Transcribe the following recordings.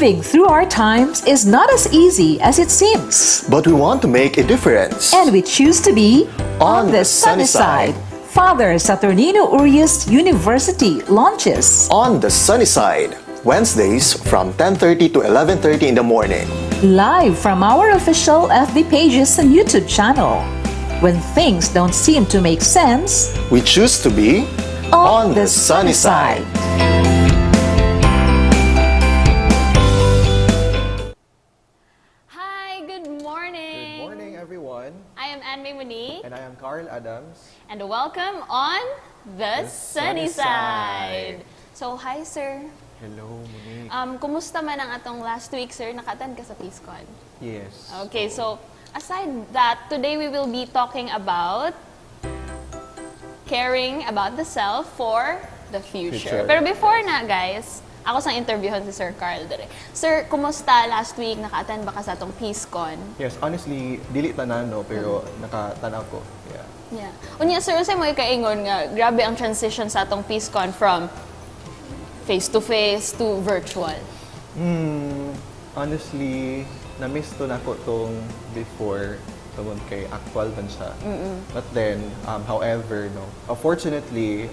Moving through our times is not as easy as it seems. But we want to make a difference. And we choose to be On the sunny side. Father Saturnino Urias University launches On the Sunny Side, Wednesdays from 10:30 to 11:30 in the morning. live from our official FB pages and YouTube channel. When things don't seem to make sense, We choose to be on the sunny side. Hi, good morning. Good morning, everyone. I am Anne May Monique, And I am Carl Adams. and welcome on the sunny Sunny Side. side. So, hi sir. Hello, Monique. Kumusta man ang atong last week, sir? Nakatan ka sa PeaceCon? Yes. Okay, so aside that, today we will be talking about caring about the self for the future. Future. Pero before na, guys, ako sang interviewhan si Sir Carl dire. Sir, kumusta last week? Nakatan ba ka sa atong PeaceCon? Yes, honestly, dili tanan no, pero nakatanaw ko. Yeah. Yeah. Unya, sir, unsay mo ikaingon nga grabe ang transition sa atong PeaceCon from face-to-face to virtual? Honestly, na-miss to nako tong before tungod kay actual man siya. But then, however, no, fortunately,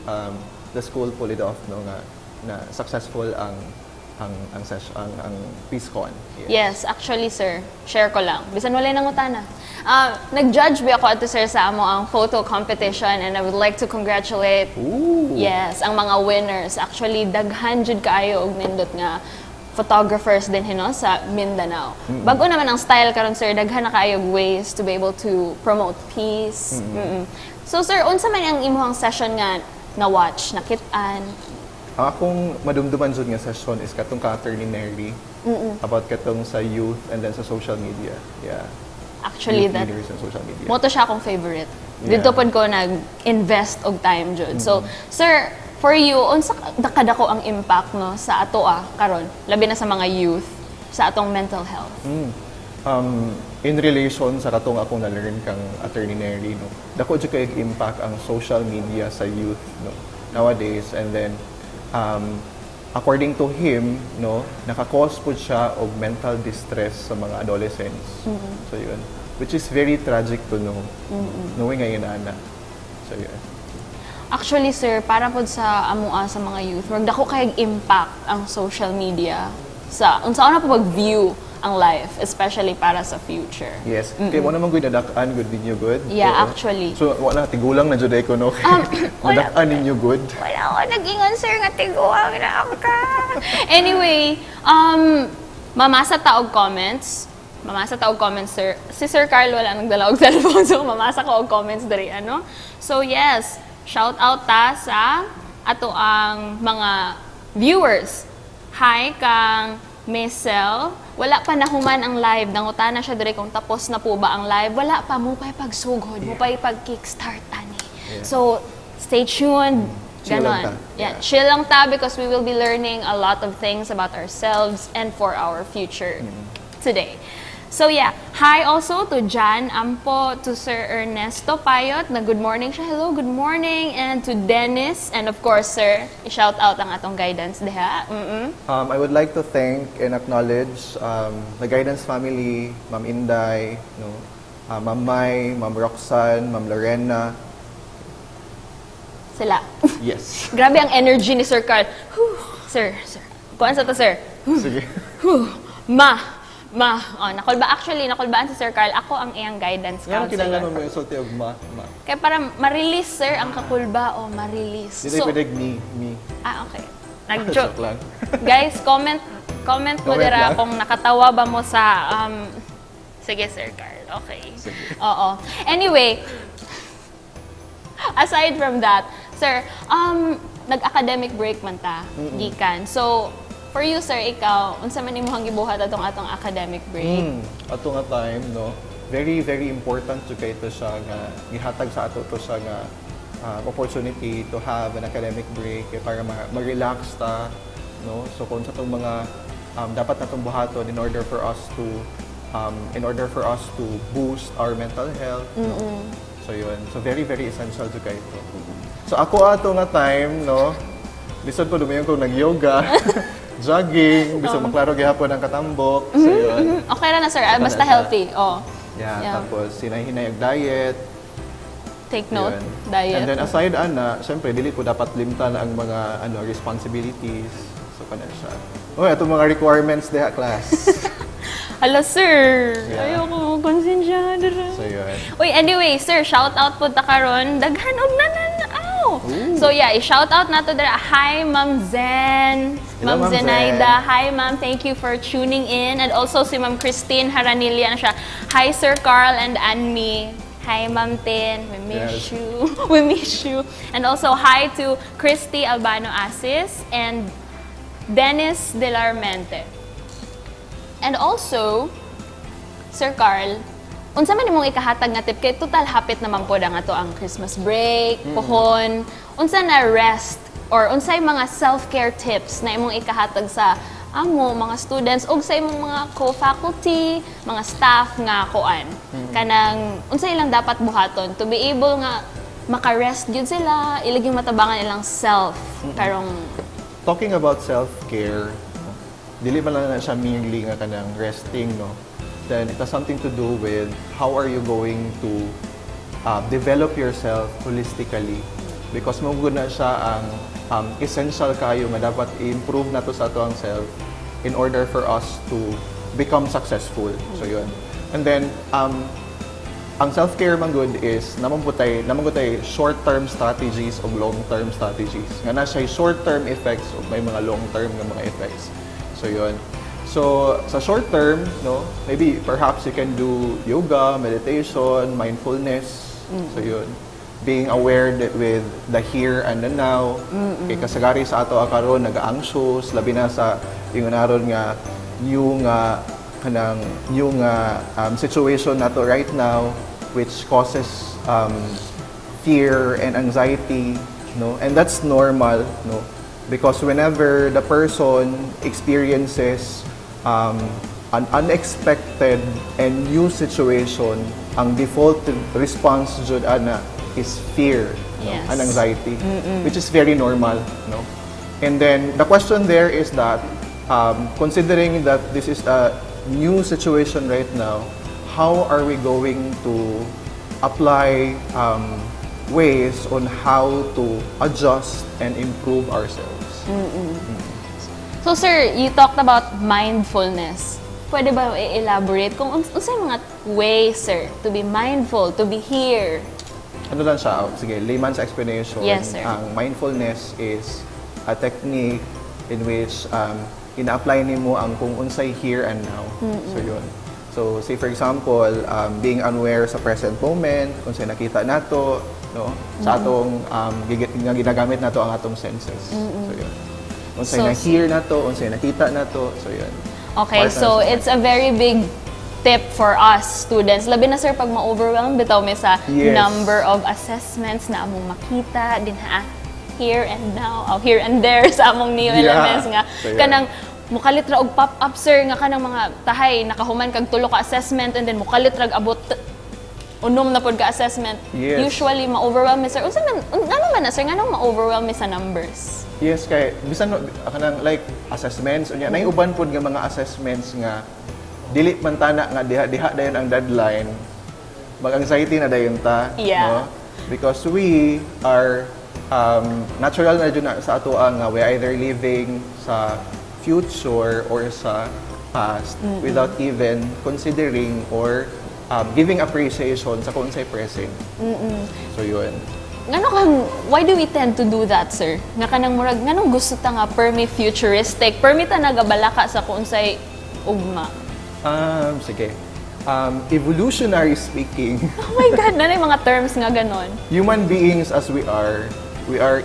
the school pulled it off no nga na successful ang session ang PeaceCon. Yes, actually, sir, share ko lang. Bisan walay nangutana. Nag-judge ba ako ato, sir, sa amo ang photo competition, and I would like to congratulate yes, ang mga winners. Actually, daghan jud kaayo og nindot nga photographers din hino sa Mindanao. Bago naman ang style karon, sir, daghan na kaayo ways to be able to promote peace. So, sir, unsa man ang imong session nga na-watch, nakit-an? Ang akong madumduman jud nga session is katong ka-attorney about katong sa youth and then sa social media. Yeah. Actually, Youth that leaders and social media. mo to siya akong favorite. Yeah. Dito pod ko nag-invest og time jud. So, sir, for you, unsa kadako ang impact no sa ato karon, labi na sa mga youth sa atong mental health? In relation sa katong akong na-learn kang attorney Neri, no, dako jud kay impact ang social media sa youth no nowadays, and then according to him no naka-cause po siya og mental distress sa mga adolescents. So yun, which is very tragic to know, knowing nga yun ana. So yun. Actually, sir, para pod sa amoa sa mga youth, wag dako kay impact ang social media sa unsa na po mag-view ang life, especially para sa future. Yes. Kaya mo naman good nadak-an good ninyo good. Yeah, Oo. actually. So wala tigulang na jud ko no. wala. Nadak-an ninyo good. Wala ako nag-ingon, sir, nga tiguang na ako ka. Anyway, mamasa taog comments. Mamasa taog comments, sir. Si Sir Carl wala nagdala og cellphone, so mamasa ko og comments diri, ano? So yes, shout out ta sa ato ang mga viewers. Hi kang Mesel. Wala pa nahuman ang live. Nangutana siya diri kung tapos na po ba ang live. Wala pa, mo pa'y pagsugod, mo pa'y pag-kickstart ani. So, stay tuned. Chill lang Ganon. ta. Yeah, chill lang ta because we will be learning a lot of things about ourselves and for our future today. So yeah, hi also to Jan Ampo, to Sir Ernesto Payot, na good morning siya. Hello, good morning. And to Dennis, and of course, sir, i-shout out ang atong guidance diha. I would like to thank and acknowledge the guidance family, Ma'am Inday, no, Ma'am Mai, Ma'am Roxanne, Ma'am Lorena. Sila. Yes. Grabe ang energy ni Sir Carl. Whew. Sir. Kuan sa to, sir? Sige. Nakulbaan si Sir Carl. Ako ang iyang guidance Yan ang kinahanglan counselor. mo yung sulti og ma. Kaya para ma-release, sir, ang kakulba o ma-release. Dito pwede me. Okay. Nag-joke. Joke lang. Guys, comment mo Comment dira lang. kung nakatawa ba mo sa sige, Sir Carl. Okay. Sige. Oo. Anyway, aside from that, sir, nag-academic break man ta, gikan. So, for you, sir, ikaw, unsa man imong gibuhat atong academic break? Ato nga time, no, very, very important to kay to siya nga, gihatag sa ato to siya nga opportunity to have an academic break para mag-relax ta, no? So kung sa itong mga dapat natong buhaton in order for us to boost our mental health, no? So yun, so very, very essential to kay to. So ako ato nga time, no, lisod ko dumayon ko nag-yoga. jogging, gusto maklaro gihapon ang katambok. So yun. Okay ra na, sir. Basta na siya. healthy. Oh. Yeah, tapos hinahinay ang diet. Take note. Yun. Diet. And then aside ana, syempre dili po dapat limtan ang mga responsibilities. So kana siya. Oh, atong mga requirements diha class. Hala, sir. Yeah. Ayoko konsensya. So yun. Uy, anyway, sir, shout out po ta karon. Daghan og nananaw. So yeah, i-shout out nato dira. Hi, Ma'am Zen. Hello, Ma'am Ma'am Zenaida. Hi, Ma'am. Thank you for tuning in. And also si Ma'am Christine Haranilla na siya. Hi, Sir Carl and Anmi. Hi, Ma'am Tin. We miss Yes. you. We miss you. And also hi to Christy Albano Asis and Dennis Delarmente. And also, Sir Carl, unsa man imong ikahatag nga tip kay total hapit naman po nga to ang Christmas break, pohon. Unsa na rest or unsay mga self-care tips na imong ikahatag sa amo mga students ug sa imong mga co-faculty, mga staff nga kuan. Kanang unsay ilang dapat buhaton to be able nga maka-rest gyud sila, ilaging matabangan ilang self karong Talking about self-care, no, dili man lang na siya merely nga kanang resting, no? Then it has something to do with how are you going to develop yourself holistically. Because mo na siya ang essential kayo nga dapat i-improve na to sa ato ang self in order for us to become successful. So yun. And then, ang self-care man good is naman po tayo short-term strategies o long-term strategies. Nga na siya short-term effects o may mga long-term nga mga effects. So yun. So sa short-term, no, maybe perhaps you can do yoga, meditation, mindfulness. So yun. Being aware with the here and the now. Kay kasagari sa ato karon nag-anxious labi na sa ingon nga yung situation nato right now which causes fear and anxiety, no, and that's normal, no, because whenever the person experiences an unexpected and new situation, ang default response jud ana is fear, no, Yes. and anxiety, which is very normal, no. And then the question there is that considering that this is a new situation right now, how are we going to apply ways on how to adjust and improve ourselves? So sir, you talked about mindfulness. Pwede ba i-elaborate kung unsay mga ways, sir, to be mindful, to be here? Ano lang siya? Sige, layman's explanation. Yes, sir. Ang mindfulness is a technique in which ina-apply nimo ang kung unsay here and now. So yun. So say for example, being aware sa present moment, kung saan nakita nato, no, sa atong nga ginagamit nato ang atong senses. So yun. Kung saan So, na-hear nato, kung saan nakita nato, so yun. Okay, Part na so sa- it's a very big tip for us students. Labi na sir pag ma-overwhelm bitaw mi sa Yes. number of assessments na among makita din ha. Here and now, here and there sa among new Yeah. elements nga So, yeah. kanang mukalit ra og pop-up sir nga kanang mga tahay nakahuman kag tulo ka assessment and then mukalit ra abot unom na pod ka assessment. Yes. Usually ma-overwhelm mi sir. Unsa man ano man na sir nganong ma-overwhelm mi sa numbers? Yes, kay bisan kanang like assessments unya nay uban pud nga mga assessments nga dili man tana nga diha dayon ang deadline. Mag-anxiety na dayon ta, Yeah. no? Because we are natural na jud na sa ato nga we either living sa future or sa past without even considering or giving appreciation sa kung unsay present. So yun. Why do we tend to do that, sir? Nga kanang murag, nganong gusto ta nga permi futuristic, permi ta nagabalaka sa kung unsay ugma. Sige. Evolutionary speaking, Oh my God, nanay mga terms nga ganon. human beings as we are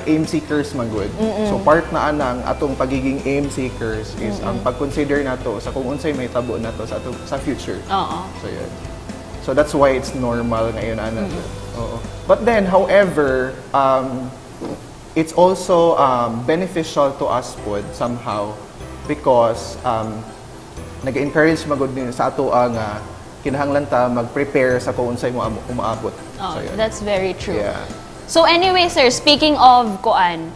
aim seekers man good. So part na anang atong pagiging aim seekers is ang pag-consider nato sa kung unsay may tabo nato sa future. Oo. So yun. So that's why it's normal ngayon ana. Oo. But then however, it's also beneficial to us pod somehow because nag-encourage magud din sa ato nga kinahanglan ta mag-prepare sa kung unsay mo umaabot. Oh, So yun. that's very true. Yeah. So anyway, sir, speaking of kuan,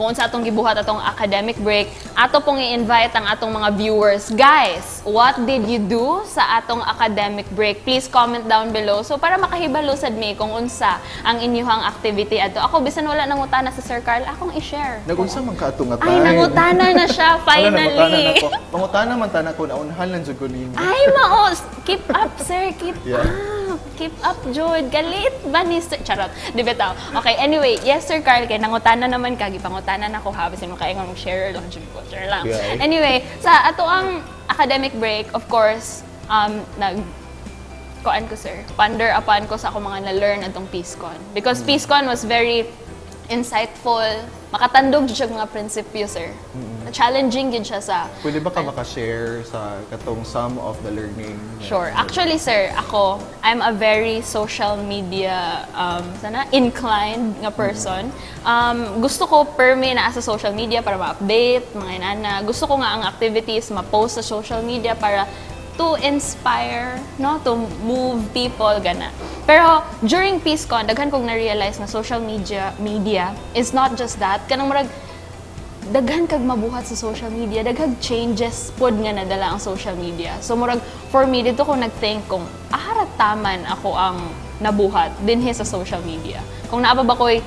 kung sa atong gibuhat atong academic break, ato pong i-invite ang atong mga viewers. Guys, what did you do sa atong academic break? Please comment down below. So para makahibalo sad mi kung unsa ang inyong activity ato. Ako bisan wala nangutana sa Sir Carl, akong i-share. Nagunsa man ka atong Ay, nangutana na siya finally. Mangutana man tanan ko naunhan lang jud ko nimo. Ay, maos. Keep up, sir. Keep Yeah. up. Keep up, Jod. Galit ba ni Sir? Charot. Di ba tao? Okay, anyway. Yes, Sir Carl. Kay nangutana naman ka. Gipangutana na ko ha. Bisin mo kaya nga mag-share lang. Share lang. Yeah. Anyway, sa ato ang academic break, of course, kuan ko, sir. Ponder upon ko sa ako mga na-learn atong PeaceCon. Because PeaceCon was very insightful. Makatandog dyan siya mga prinsipyo, sir. Challenging din siya sa... Pwede ba ka makashare sa katong some of the learning? Sure. Actually, sir, ako, I'm a very social media inclined nga person. Gusto ko permi na sa social media para ma-update, mga inana. Gusto ko nga ang activities ma-post sa social media para to inspire, no, to move people, gana. Pero during PeaceCon, daghan kong na-realize na social media is not just that. Kanang marag daghan kag mabuhat sa social media, daghang changes pod nga nadala ang social media. So murag for me dito ko nag-think kung taman ako ang nabuhat dinhi sa social media. Kung naa ba ko'y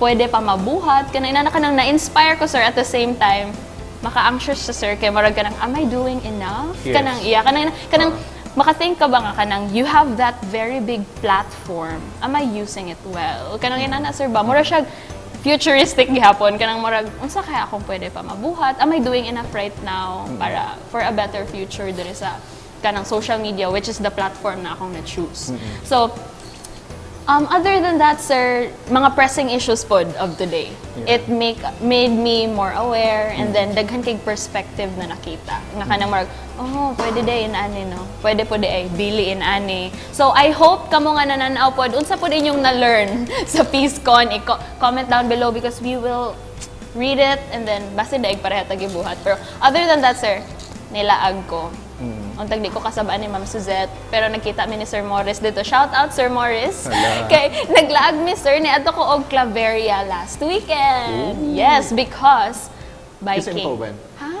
pwede pa mabuhat kanang ina kanang na-inspire ko, sir, at the same time maka-anxious sa sir kay murag kanang am I doing enough? Yes. Kanang iya kanang maka-think ka ba nga kanang you have that very big platform. Am I using it well? Kanang ina na, sir, ba mura siya futuristic gihapon kanang murag unsa kaya akong pwede pa mabuhat? Am I doing enough right now para for a better future diri sa kanang social media, which is the platform na akong na-choose. So other than that, sir, mga pressing issues pod of today. Yeah. It made me more aware, and then daghan kay perspective na nakita. Nga kanang marag, oh, pwede day in ani, no? Pwede po ay bili in ani. So I hope kamo nga nananaw pod unsa pod inyong na-learn sa PeaceCon. Comment down below because we will read it and then basta daig pareha ta gibuhat. Pero other than that, sir, nilaag ko. Untag di ko kasabaan ni Ma'am Suzette, pero nakita mi ni Sir Morris dito. Shout out, Sir Morris. Hala. Kay naglaag mi, sir, ni ato ko og Claveria last weekend. Ooh. Yes, because biking. Is info when? Ha?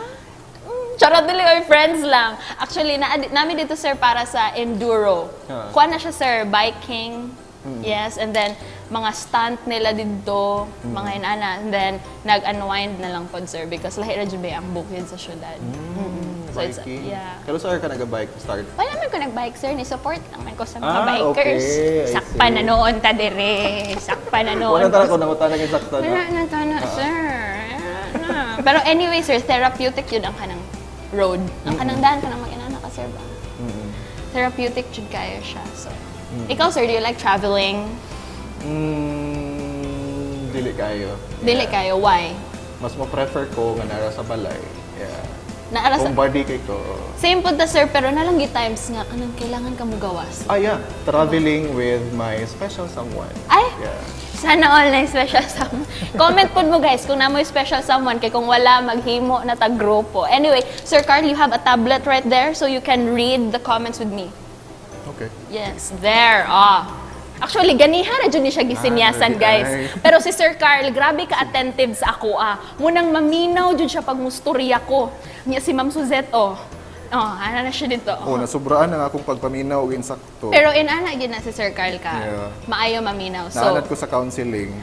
Charot dili oy, friends lang. Actually, nami dito, sir, para sa enduro. Kuha na siya, sir, biking. Yes, and then mga stunt nila dito, mga inana, and then nag-unwind na lang pod, sir, because lahi ra jud bay ang bukid sa syudad. So it's, Biking. yeah. Pero saan ka nag-bike start? Wala man ko nag-bike, sir. Ni-support naman ko sa mga bikers. Okay. I Sakpa see. na noon ta dire. Sakpa na noon. Wala tara ko nangutan naging sakta Wala na. na to na, sir. Wala na. Pero anyway, sir, therapeutic yun ang kanang road. Ang kanang daan, kanang mag-inana ka, sir, ba? Therapeutic yun kayo siya. So, ikaw, sir, do you like traveling? Dili kayo. Dili kayo. Why? Mas mo prefer ko nga nara sa balay. Yeah. Naara sa... Kung body kay ko. Same po ta, sir, pero nalanggi times nga, kanang kailangan ka mo gawas. Yeah. Traveling with my special someone. Ay! Yeah. Sana all na special someone. Comment po mo, guys, kung namoy special someone, kay kung wala, maghimo na tag-grupo. Anyway, Sir Carl, you have a tablet right there so you can read the comments with me. Okay. Yes, there. Actually, ganihan na dyan ni siya gisinyasan, guys. ay. Pero si Sir Carl, grabe ka-attentive sa ako, Munang maminaw dyan siya pag musturya ko. Niya si Ma'am Suzette, ano na siya dito. Nasubraan ang akong pagpaminaw o insakto. Pero inana gid na si Sir Carl ka. Yeah. Maayo maminaw. So, Naanad ko sa counseling.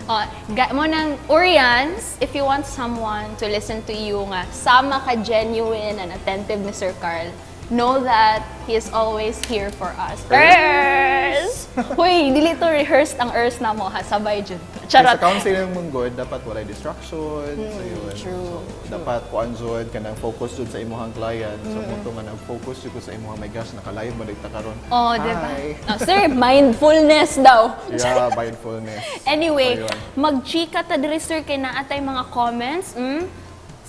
mo nang Orians, if you want someone to listen to you nga sama ka genuine and attentive ni Sir Carl, know that he is always here for us. Ers! Huy, dili to rehearsed ang ers na mo, ha? Sabay dyan. Charot. Sa counseling mong good, dapat walay distraction. So, yun. true. So, dapat kuan jud ka nang focus jud sa imong client. So, muto nga nag-focus jud ko sa imong my gosh, nakalayo mo dito karon. Diba? Hi. Sir, mindfulness daw. Yeah, mindfulness. Anyway, So, yun. mag-chika ta diri, sir, kay naatay mga comments.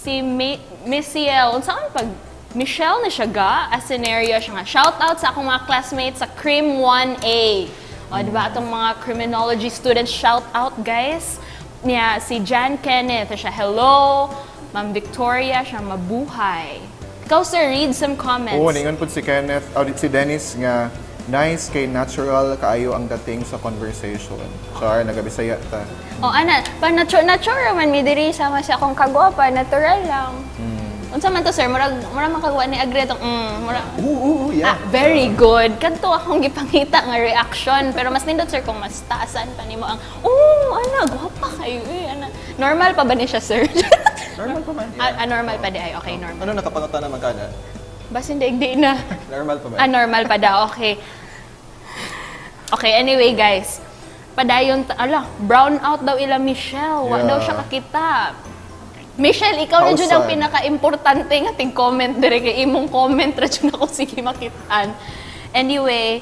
Si Miss Ciel, saan pag Michelle na siya ga, as scenario siya nga. Shout out sa akong mga classmates sa Crim 1A. Diba itong mga criminology students, shout out, guys. Niya, si Jan Kenneth, siya hello. Ma'am Victoria, siya mabuhay. Ikaw, sir, read some comments. Ningon pud si Kenneth, si Dennis nga Nice kay natural kaayo ang dating sa conversation. Char, nagabisaya ta. O ana, pa natural man mi diri sama siya akong kagwapa, natural lang. Unsa man to sir, murag makagawa ni agree tong murag Yeah. very good. Kadto akong gipangita nga reaction, pero mas nindot sir kung mas taasan pa nimo ang ana gwapa kayo ana. Normal pa ba ni siya sir? Normal pa man. Normal pa di ay okay normal. Ano nakapangutan naman ka na? Bas hindi na. Normal pa man. Normal pa daw, okay. Okay, anyway guys. Padayon, brown out daw ila Michelle. Wa Yeah. daw siya kakita. Michelle, ikaw na dyan ang Hausan. pinaka-importante nga ting comment dire kay imong comment ra dyan ako sige makitaan. Anyway,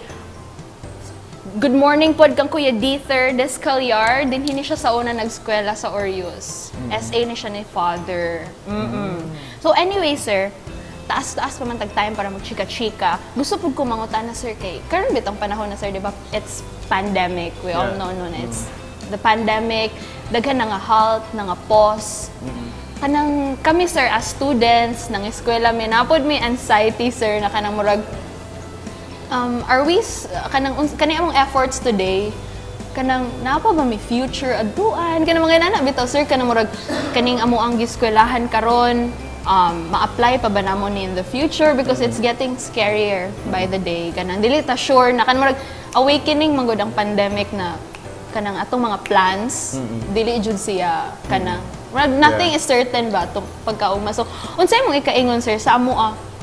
good morning pod kang Kuya Dither Descalyar. Dinhi ni siya sa una nag-eskwela sa Orius. SA ni siya ni father. So anyway, sir, taas-taas pa man tag-time para magchika-chika. Gusto po ko mangutan na, sir, kay karon bitang panahon na, sir, di ba? It's pandemic. We all know na it's the pandemic. Daghan na nga halt, na nga pause. Kanang kami, sir, as students, nang eskwela, may napod may anxiety, sir, na kanang murag, are we, kanang among efforts today, kanang napa ba may future aduan kanang mga nana bitaw sir kanang murag kaning amo ang giskwelahan karon ma-apply pa ba namon in the future because it's getting scarier by the day kanang dili ta sure na kanang murag awakening man gud ang pandemic na kanang atong mga plans dili jud siya kanang murag nothing is certain ba to pagkaugma so unsay mong ikaingon sir sa amo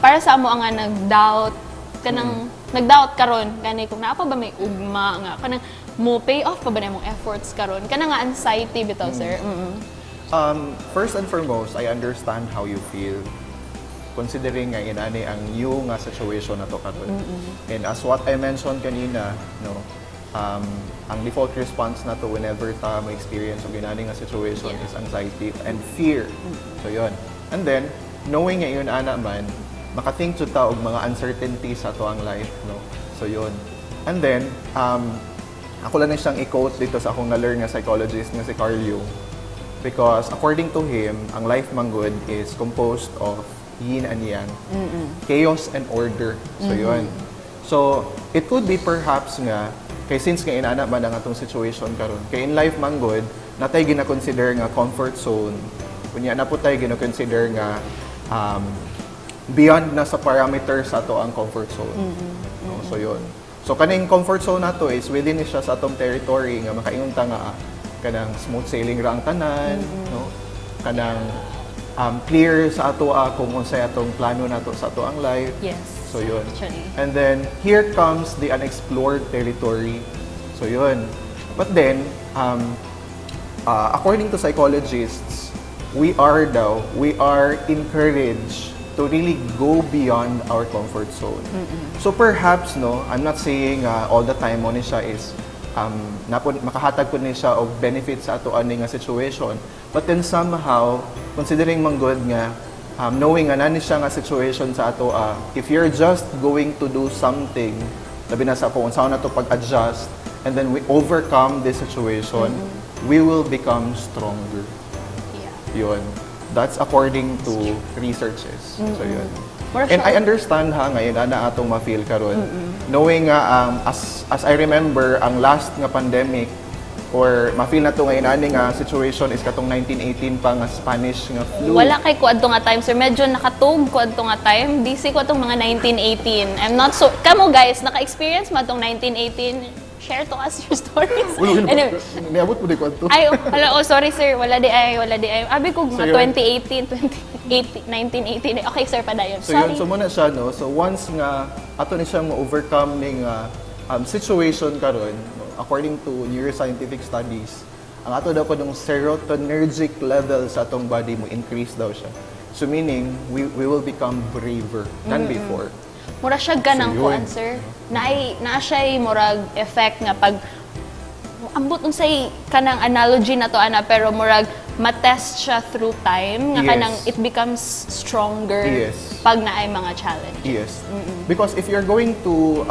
para sa amo nga nag-doubt kanang nag-doubt karon kani kung naa pa ba may ugma nga kanang mo pay off pa ba na mong efforts karon kana nga anxiety bitaw sir. First and foremost, I understand how you feel considering nga inani ang new nga situation na to karon. And as what I mentioned kanina, no, ang default response na to whenever ta may experience og inani nga situation is anxiety and fear. So yun. And then knowing nga yun ana man, makathink jud ta og mga uncertainties sa to ang life, no. So yun. And then ako lang na siyang i-quote dito sa akong na-learn nga psychologist nga si Carl Jung. Because according to him, ang life manggod is composed of yin and yang, chaos and order. So yun. So it could be perhaps nga, kay since nga inana man ang atong situation karon, kay in life manggod, natay gina-consider nga comfort zone. Kunya na po tayo gina-consider nga beyond na sa parameters ato ang comfort zone. No? So yun. So kaning comfort zone nato is within siya sa atong territory nga makaingon ta nga kanang smooth sailing ra ang tanan, no? Kanang clear sa ato kung unsay atong plano nato sa ato ang life. Yes. So yun. Actually. And then here comes the unexplored territory. So yun. But then according to psychologists, we are encouraged to really go beyond our comfort zone. So perhaps, no, I'm not saying all the time mo ni siya is makahatag po ni siya og benefits sa ato ani nga situation. But then somehow, considering manggod nga, knowing nga nani siya nga situation sa ato, if you're just going to do something, labi na sa kung saan na to pag-adjust, and then we overcome this situation, we will become stronger. Yeah. Yun. That's according to researches. So yun. More And I siya- understand ngayon na atong ma-feel karon. Knowing nga as I remember ang last nga pandemic or ma-feel na to ngayon ani nga situation is katong 1918 pa nga Spanish nga flu. Wala kay kuadto nga time sir, medyo nakatug kuadto nga time. DC ko atong mga 1918. I'm not so kamo guys, naka-experience mo atong 1918. Share to us your stories. Anyway, Niabot mo di ko ato. ay, sorry sir, wala di ay. Abi ko So, mga yun. 1918. Okay sir, padayon. So yun, Sorry. so muna siya, no? So once nga, ato ni siya ma-overcome ning situation karon, no? According to neuroscientific studies, ang ato daw ko ng serotonergic level sa atong body mo increase daw siya. So meaning, we will become braver than before. Mura siya ganang So, yun. kuan sir. Naa siya murag effect nga pag ambot unsay kanang analogy na to ana pero murag matest siya through time nga Yes. kanang it becomes stronger Yes. pag naay mga challenges. Yes. Because if you're going to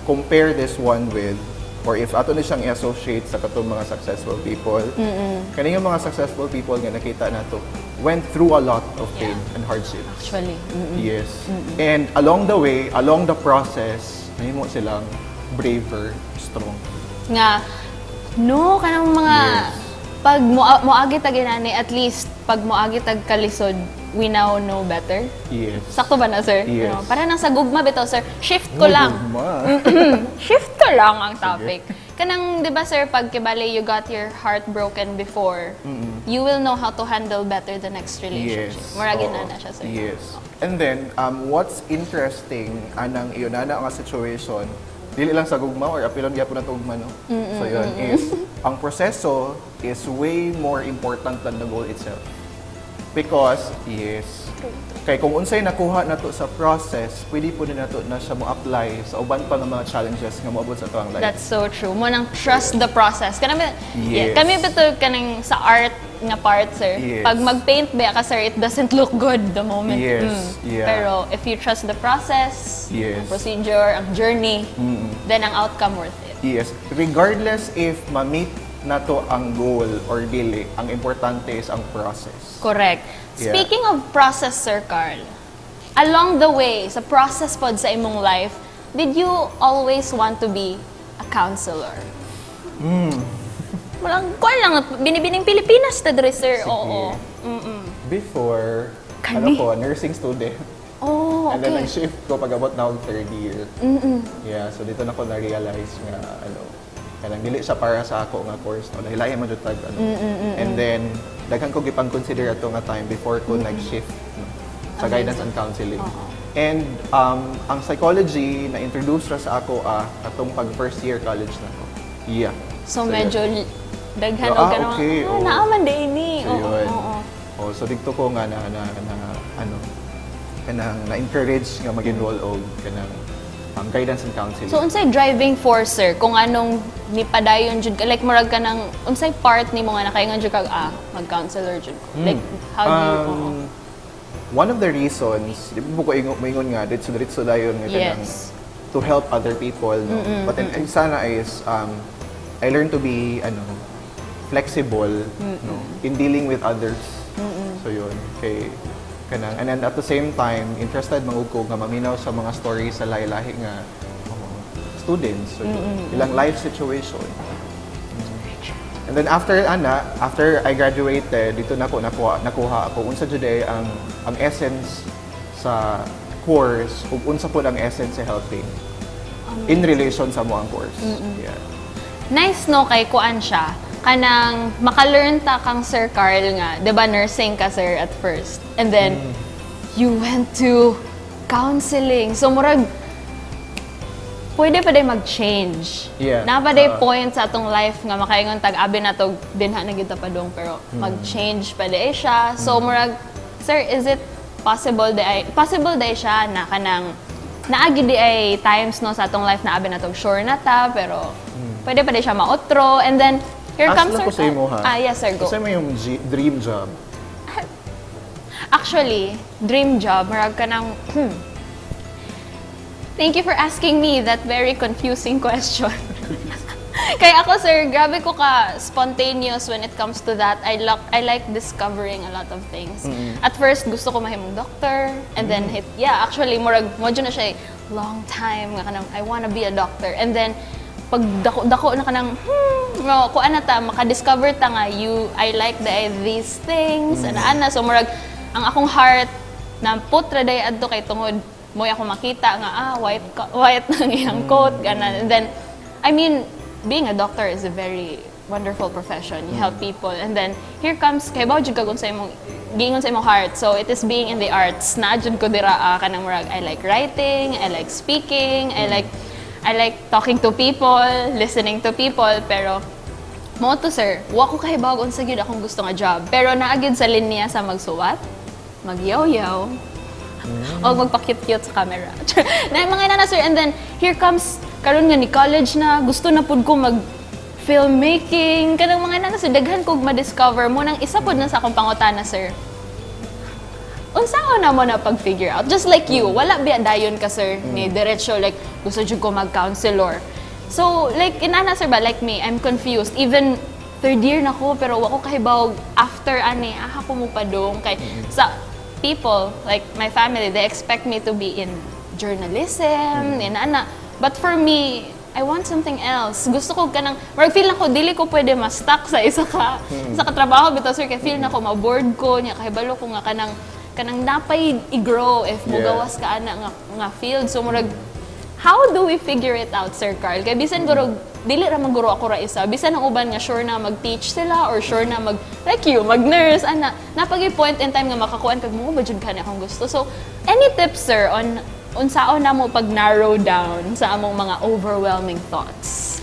compare this one with, or if ato ni siyang i-associate sa katong mga successful people, kaning mga successful people nga nakita nato went through a lot of pain and hardship. Actually. Yes. And along the way, along the process, nahimo silang braver, strong. Nga, no, kanang mga, pag moagi tag inani, at least, pag moagi tag kalisod, we now know better. Yes. Sakto ba na, sir? Yes. You know, para nang sa gugma bitaw, sir. Shift ko lang. Shift ko lang ang topic. Kanang, di ba, sir, pag kibali, you got your heart broken before, you will know how to handle better the next relationship. Yes. Maragin Oo. na siya, sir. Yes. And then, what's interesting, anang iyon na nga situation, dili lang sa gugma or apilon gyapon na gugma, no? So yun is, ang proseso is way more important than the goal itself. Because, yes, kay kung unsay nakuha nato sa process, pwede po din nato na siya mo apply sa uban pa ng mga challenges nga moabot sa tuang life. That's so true. Mo nang trust the process. Kanang Yes. kami bito kanang sa art nga part, sir. Yes. Pag mag-paint ba ka, sir, it doesn't look good the moment. Yes. Yeah. Pero if you trust the process, Yes. ang procedure, ang journey, then ang outcome worth it. Yes. Regardless if ma-meet nato ang goal or dili, ang importante is ang process. Correct. Yeah. Speaking of process, Sir Carl, along the way, sa process pod sa imong life, did you always want to be a counselor? Walang, kuwan lang, binibining Pilipinas ta dre, sir. Oo. Before, Kani? nursing student. Oh, And then okay. nag-shift ko pag abot na akong third year. Yeah, so dito na ko na-realize nga, kanang dili siya para sa ako nga course. No? Dahil lahi man jud tag, And then, daghan ko gipang consider ato nga time before ko nag-shift no, sa guidance and counseling. And ang psychology na introduce ra sa ako katong pag first year college na ko. Yeah. So, yun. medyo daghan Ah, o ka naman, okay, oo. naaman din ni. So, yun. Oh, so dito ko nga kanang na-encourage nga mag-enroll og kanang guidance and counseling. So, unsay driving force, sir? Kung anong nipadayon jud ka, like, murag ka ng, unsay part ni mo nga nakaingan jud ka, mag-counselor jud ko. Like, how do you, One of the reasons, di ba ko maingon nga, ditso dayon nga kanang Yes. to help other people, no? But then, ang sana is, I learned to be, flexible, no? In dealing with others. So yun, kay kanang, and then at the same time, interested magud ko nga maminaw sa mga stories sa lahi-lahi nga students. So yun, ilang life situation. And then after I graduated, dito na ko nakuha ako unsa jud ang essence sa course ug unsa pod ang essence sa helping in relation sa mo ang course. Yeah. nice no kay kuan siya. Kanang maka-learn ta kang Sir Carl nga, 'di ba nursing ka, sir, at first. And then you went to counseling. So murag pwede pa day mag-change. Yeah. Na pa day point sa atong life nga makaingon tag-abi na to dinha na gyud ta pa dong pero mag-change pa day siya. So murag, sir, is it possible day siya na kanang naagi di ay times no sa atong life na abi na to sure na ta pero pwede pa day siya maotro, and then here comes Asla ko sa imo, ha? Yes, sir, go. Kasi mo yung dream job. Actually, dream job, marag ka ng, Thank you for asking me that very confusing question. Kaya ako, sir, grabe ko ka spontaneous when it comes to that. I like discovering a lot of things. At first, gusto ko mahimong doctor, and then, actually, murag, modyo na siya, long time, nga kanang, I wanna be a doctor. And then, pag dako na ka ng, kuan na ta, maka-discover ta nga, I like these things, ana. So, murag, ang akong heart, na putra day adto kay tungod, mo'y ako makita nga, white ng iyang coat, ganan. And then, I mean, being a doctor is a very wonderful profession. You help people. And then, here comes, kay bao jud ka kung sa imong, giingon sa imong heart. So, it is being in the arts. Na jud ko dira, kanang murag, I like writing, I like speaking, I like talking to people, listening to people, pero mo to, sir, wa ko kahibaw unsa gyud akong gusto nga job. Pero naagid sa linya sa magsuwat, magyaw-yaw, o magpa-cute-cute sa camera. Na mga inana, sir, and then here comes karon nga ni college na gusto na pud ko mag filmmaking, kanang mga inana, sir, daghan kog ma-discover mo nang isa pud na sa akong pangutana, sir. Unsaon na mo na pag-figure out? Just like you, wala biya dayon ka, sir, ni diretso, like, gusto jud ko mag-counselor. So, like, inana, sir ba, like me, I'm confused. Even third year na ko, pero wako kahibaw after, ko mo pa dong. Kay, sa people, like my family, they expect me to be in journalism, inana. But for me, I want something else. Gusto ko kanang, marag feel na ko, dili ko pwede ma-stuck sa isa ka trabaho, bitaw sir, kaya feel na ko, ma-bored ko, niya, kahibalo ko nga kanang napay i-grow if mugawas ka ana nga field. So, marag, how do we figure it out, Sir Carl? Kaya bisan guro, dili ra maguro ako ra isa. Bisan ang uban nga sure na mag-teach sila or sure na like you, mag-nurse, ana. Napagi point in time nga makakuan kag mo ba jud kani akong gusto. So, any tips, sir, on unsaon na mo pag narrow down sa among mga overwhelming thoughts?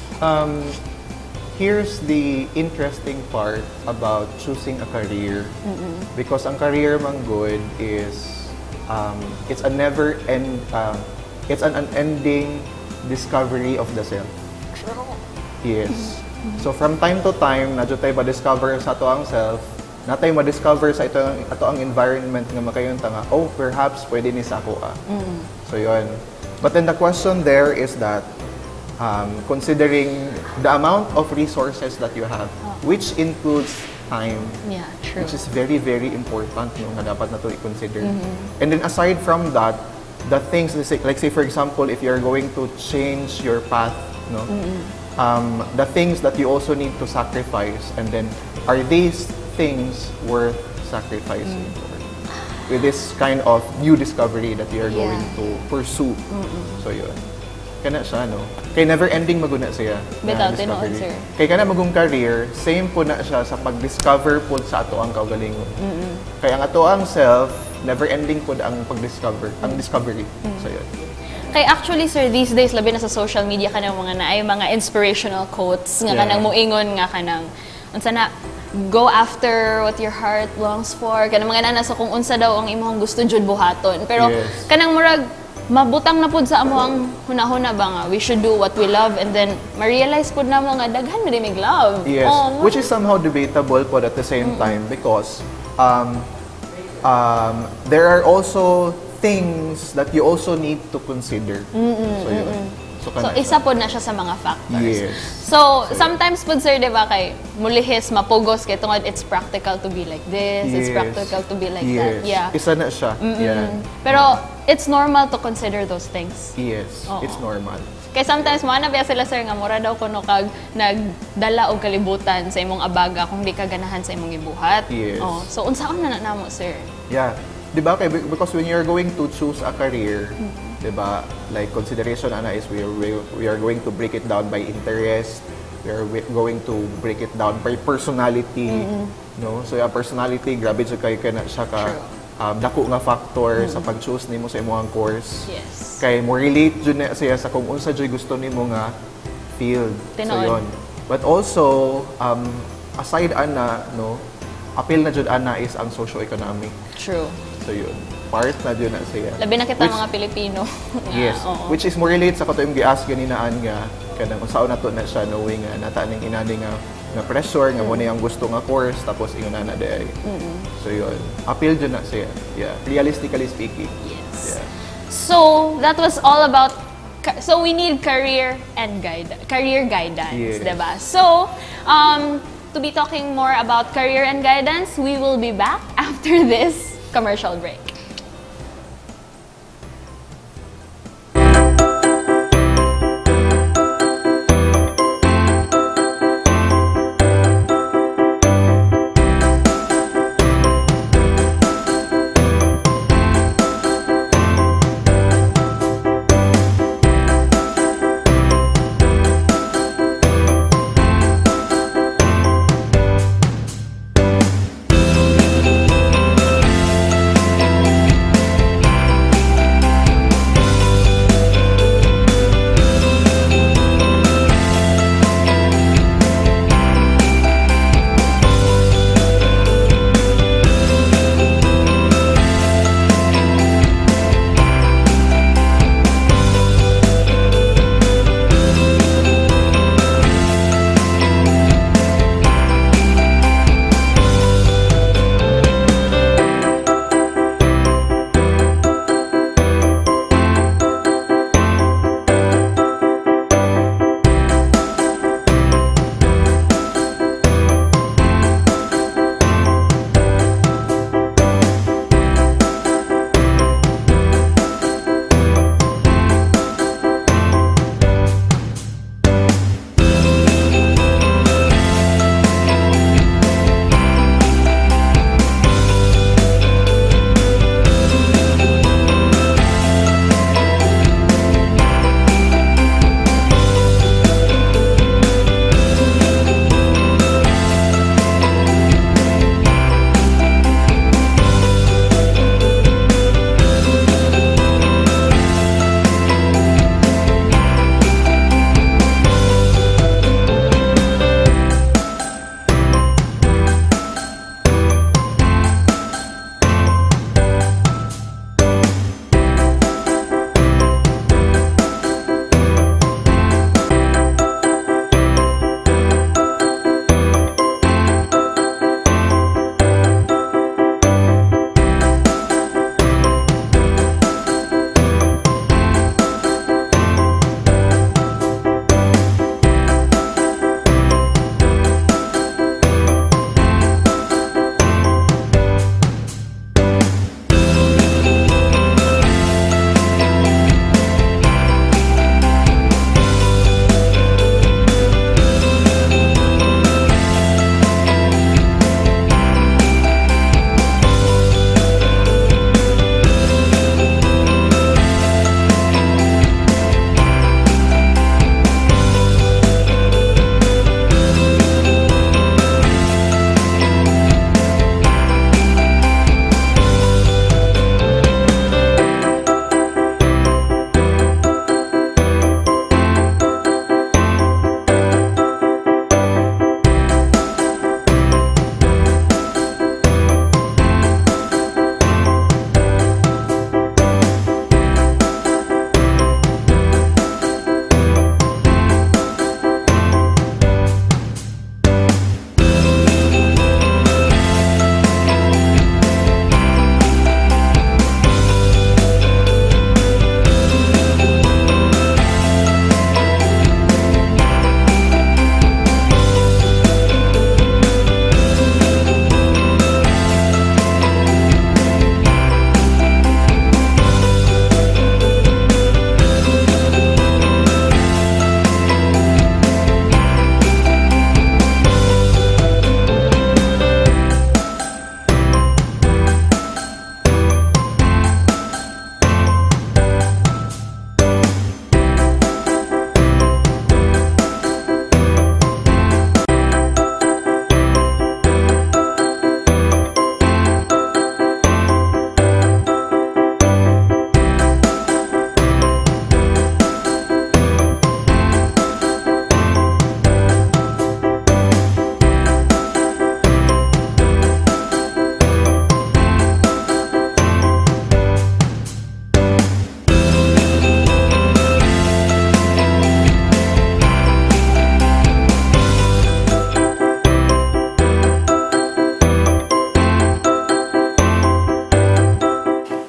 Here's the interesting part about choosing a career. Because ang career man good is it's a never end it's an unending discovery of the self. True. Yes. So from time to time, na tayo ma-discover sa ato ang self, na tayo ma-discover sa ato ang environment nga makayunta nga, oh, perhaps pwede ni sa ako So yun. But then the question there is that considering the amount of resources that you have, which includes time, Yeah, true. which is very, very important no, nga dapat na to i-consider. And then aside from that, the things, like say for example, if you're going to change your path, no, the things that you also need to sacrifice, and then are these things worth sacrificing for? With this kind of new discovery that you are going to pursue. So yun. Kana siya, no? Kay never-ending maguna siya. Bitaw, na tinuod, discovery. sir. Kay kana magong career, same po na siya sa pag-discover po sa ato ang kaugalingon. Kaya ang ato ang self, never-ending po ang pag-discover, ang discovery. So yun. Kay actually, sir, these days, labi na sa social media kanang mga naay mga inspirational quotes nga Yeah. kanang muingon nga kanang unsa na go after what your heart longs for. Kanang mga nana sa kung unsa daw ang imong gusto jud buhaton. Pero Yes. kanang murag mabutang na pud sa amo ang hunahuna ba nga we should do what we love and then ma-realize pud namo nga daghan man mig love. Yes, Oh, which is somehow debatable but at the same time because there are also things that you also need to consider. So yun. So, kana isa siya. po na siya sa mga factors. Yes. So, sometimes po, sir, di ba, kay mulihis, mapugos, kay tungod, it's practical to be like this, it's Yes. practical to be like that. Yes. Yeah. Isa na siya. Yeah. Pero, it's normal to consider those things. Yes, Oo. it's normal. Kaya sometimes, mga nabiya sila, sir, nga mura daw kuno kag nagdala og kalibutan sa imong abaga kung di ka ganahan sa imong gibuhat. Yes. Oh, so, unsaon na namo, sir? Yeah. 'Di ba? Because when you're going to choose a career, 'di ba? Like consideration ana is we are going to break it down by interest. Going to break it down by personality, no? So yung personality grabe jud kay kana siya ka dako nga factor sa pag-choose nimo sa imong course. Yes. Kay mo relate jud na siya sa kung unsa jud gusto nimo nga field. So Tinuod. yun. But also aside ana, no, appeal na jud ana is ang socio-economic. True. So yun, part na dyan na siya. Labi na kita Which- mga Pilipino. Yes, Oo. which is more relate sa kato yung gi-ask ganinaan nga kanang unsaon na to na siya knowing nga nataning inani nga pressure nga mo na yung gusto nga course tapos ingon na day. So yun, appeal dyan na siya. Yeah, realistically speaking. Yes. Yeah. So, that was all about so we need career guidance, Yes. diba? So, to be talking more about career and guidance, we will be back after this commercial break.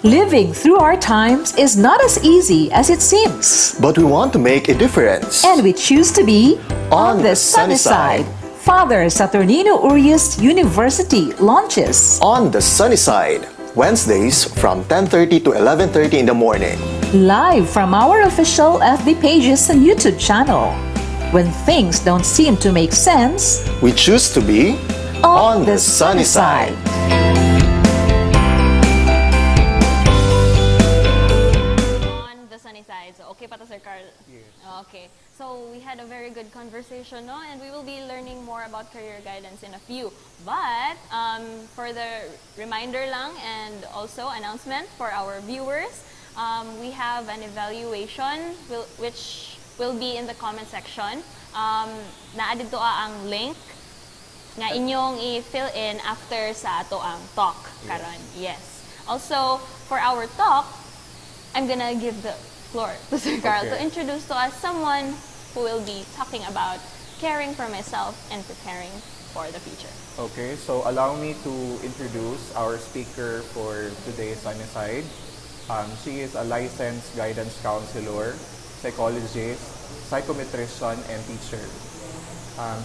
Living through our times is not as easy as it seems. But we want to make a difference. And we choose to be On the sunny side. Father Saturnino Urias University launches On the Sunny Side, Wednesdays from 10:30 to 11:30 in the morning. live from our official FB pages and YouTube channel. When things don't seem to make sense, We choose to be on the sunny side. On the sunny side. So, okay pa to, Sir Carl? Yes. Okay. So, we had a very good conversation, no? And we will be learning more about career guidance in a few. But, for the reminder lang and also announcement for our viewers, we have an evaluation which will be in the comment section. Naa dito ang link nga inyong i-fill in after sa ato ang talk karon. Yes. Also, for our talk, I'm gonna give the floor to Sir Carl to introduce to us someone who will be talking about caring for myself and preparing for the future. Okay, so allow me to introduce our speaker for today's Sunny Side. She is a licensed guidance counselor, psychologist, psychometrician, and teacher.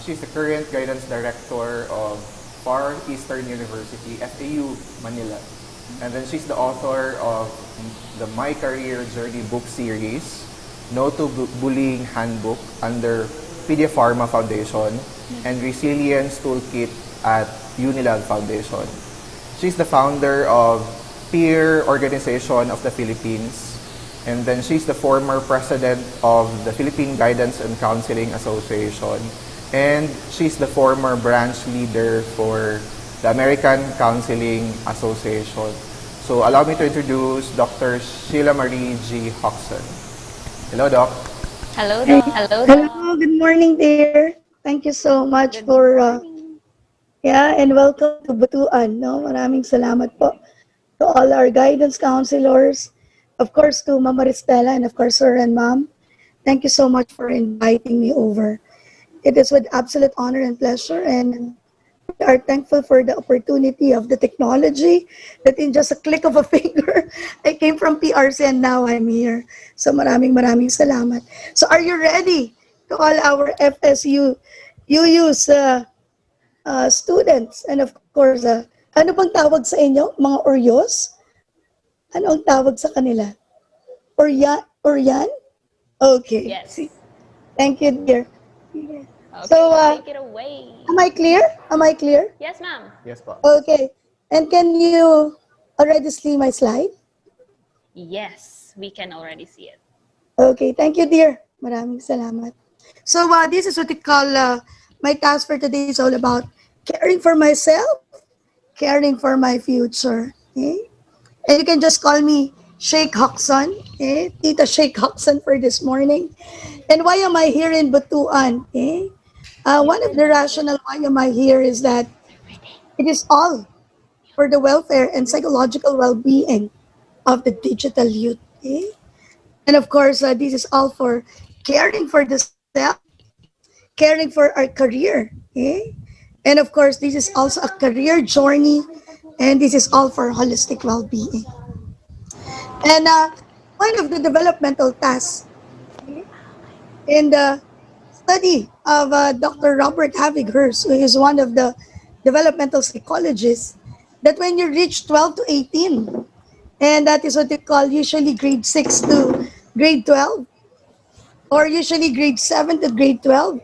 She's the current guidance director of Far Eastern University, FAU, Manila. And then she's the author of the My Career Journey book series, No to Bullying Handbook under Pedia Pharma Foundation, and Resilience Toolkit at Unilab Foundation. She's the founder of Peer Organization of the Philippines, and then she's the former president of the Philippine Guidance and Counseling Association, and she's the former branch leader for the American Counseling Association. So allow me to introduce Dr. Sheila Marie G. Hoxon. Hello, Doc. Hello, Doc. Hello, Doc. Hello, good morning, dear. Thank you so much for, and welcome to Butuan. No? Maraming salamat po to all our guidance counselors, of course to Mama Ristela, and of course Sir and Mom. Thank you so much for inviting me over. It is with absolute honor and pleasure, and we are thankful for the opportunity of the technology that in just a click of a finger, I came from PRC and now I'm here. So maraming salamat. So are you ready to all our FSU UU's students? And of course, ano bang tawag sa inyo? Mga Oryos? Ano ang tawag sa kanila? Oryan? Okay. Yes. Thank you, dear. Okay, So, take it away. Am I clear? Am I clear? Yes, ma'am. Yes, po. Okay. And can you already see my slide? Yes, we can already see it. Okay. Thank you, dear. Maraming salamat. So, this is what we call, my task for today is all about caring for myself, caring for my future. Okay? And you can just call me Sheikh Hoxon, Tita Sheikh Hoxon for this morning. And why am I here in Butuan? One of the rationale why am I here is that it is all for the welfare and psychological well-being of the digital youth. And of course, this is all for caring for the self, caring for our career. And of course, this is also a career journey, and this is all for holistic well-being. And one of the developmental tasks in the study of Dr. Robert Havighurst, who is one of the developmental psychologists, that when you reach 12 to 18, and that is what they call usually grade 6 to grade 12, or usually grade 7 to grade 12,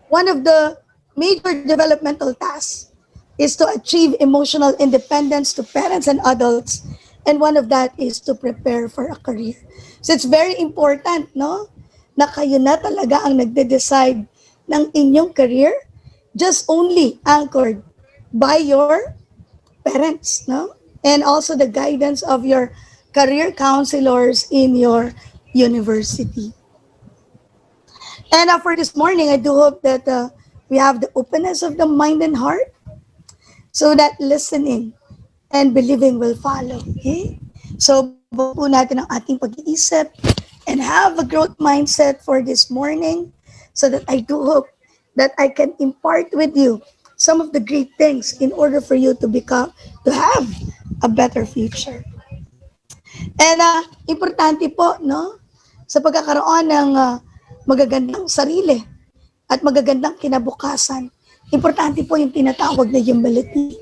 one of the major developmental tasks is to achieve emotional independence to parents and adults, and one of that is to prepare for a career. So it's very important, no? Na kayo na talaga ang nagde-decide ng inyong career, just only anchored by your parents, no? And also the guidance of your career counselors in your university. And for this morning, I do hope that we have the openness of the mind and heart so that listening and believing will follow. Okay? So, buo natin ang ating pag-iisip and have a growth mindset for this morning so that I do hope that I can impart with you some of the great things in order for you to have a better future. And importante po, no, sa pagkakaroon ng magagandang sarili at magagandang kinabukasan, importante po yung tinatawag na humility.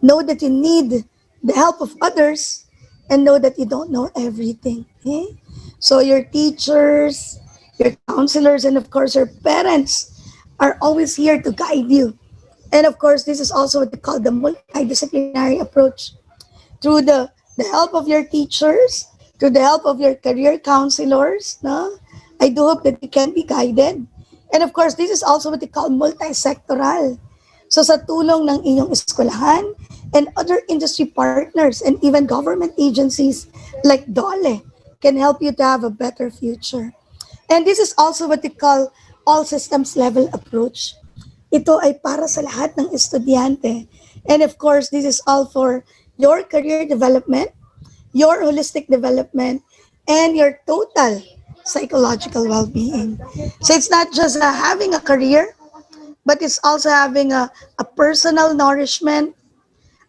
Know that you need the help of others and know that you don't know everything. Okay? So your teachers, your counselors, and of course your parents are always here to guide you. And of course, this is also what they call the multidisciplinary approach. Through the help of your teachers, through the help of your career counselors, no? I do hope that you can be guided. And of course, this is also what they call multi-sectoral. So sa tulong ng inyong eskwelahan and other industry partners and even government agencies like DOLE can help you to have a better future. And this is also what they call all systems level approach. Ito ay para sa lahat ng estudyante. And of course, this is all for your career development, your holistic development, and your total psychological well-being. So it's not just having a career, but it's also having a personal nourishment,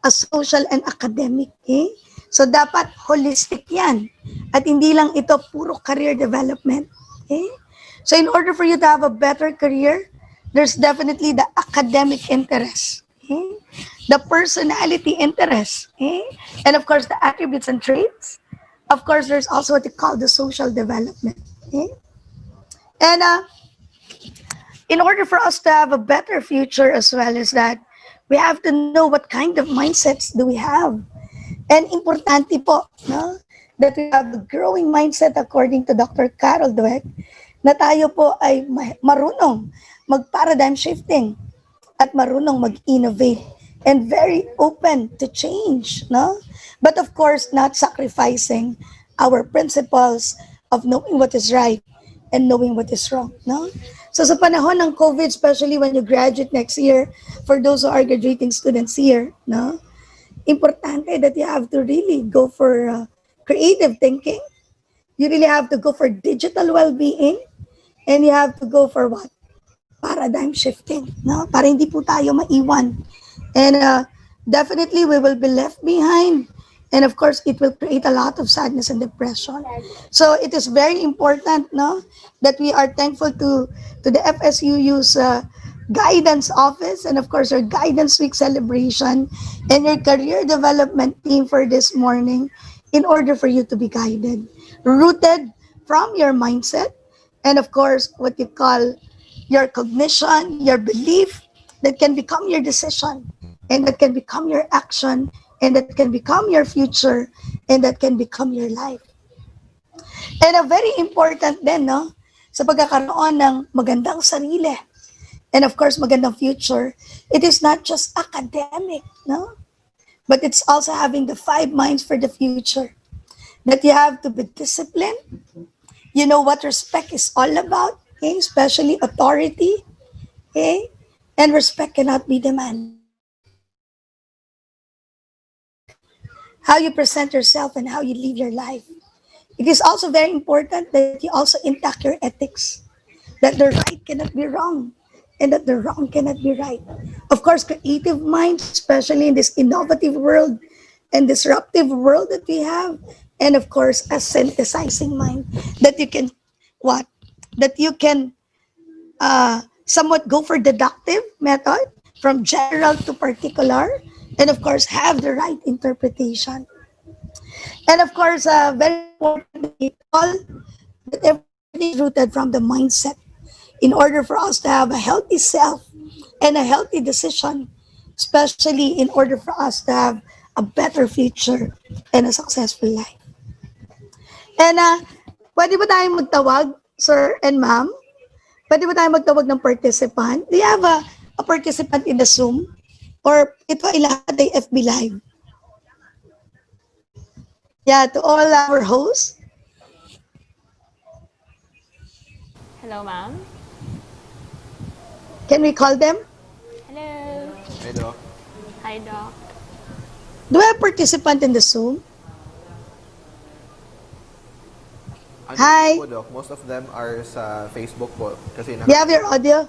a social and academic. Okay? So dapat holistic yan. At hindi lang ito puro career development. Okay? So in order for you to have a better career, there's definitely the academic interest. Okay? The personality interest. Okay? And of course, the attributes and traits. Of course, there's also what they call the social development. Okay? And in order for us to have a better future as well is that we have to know what kind of mindsets do we have. And importante po, no, that we have a growing mindset according to Dr. Carol Dweck, na tayo po ay marunong mag-paradigm shifting at marunong mag-innovate and very open to change, no? But of course, not sacrificing our principles of knowing what is right and knowing what is wrong, no? So sa panahon ng COVID, especially when you graduate next year, for those who are graduating students here, no? Importante that you have to really go for creative thinking. You really have to go for digital well-being, and you have to go for what? Paradigm shifting, no? Para hindi po tayo maiwan. And definitely we will be left behind. And of course, it will create a lot of sadness and depression. So it is very important, no, that we are thankful to the FSUU's guidance office and of course our guidance week celebration and your career development team for this morning in order for you to be guided, rooted from your mindset and of course what you call your cognition, your belief that can become your decision and that can become your action and that can become your future and that can become your life. And a very important din, no, sa pagkakaroon ng magandang sarili and of course magandang future, it is not just academic, no, but it's also having the 5 minds for the future. That you have to be disciplined, you know what respect is all about, okay? Especially authority, okay? And respect cannot be demanded. How you present yourself and how you live your life. It is also very important that you also intact your ethics, that the right cannot be wrong and that the wrong cannot be right. Of course, creative minds, especially in this innovative world and disruptive world that we have, and of course, a synthesizing mind that you can, what? That you can somewhat go for deductive method from general to particular, and of course, have the right interpretation. And of course, very important that everything is rooted from the mindset in order for us to have a healthy self and a healthy decision, especially in order for us to have a better future and a successful life. And pwede ba tayong magtawag, sir and ma'am? Pwede ba tayong magtawag ng participant? Do you have a participant in the Zoom? Or ito ay lahat ay FB Live? Yeah, to all our hosts. Hello, ma'am. Can we call them? Hello. Hey, Doc. Hi, Doc. Do we have participant in the Zoom? Hi. Po, Doc. Most of them are sa Facebook po. Kasi Do you have your audio?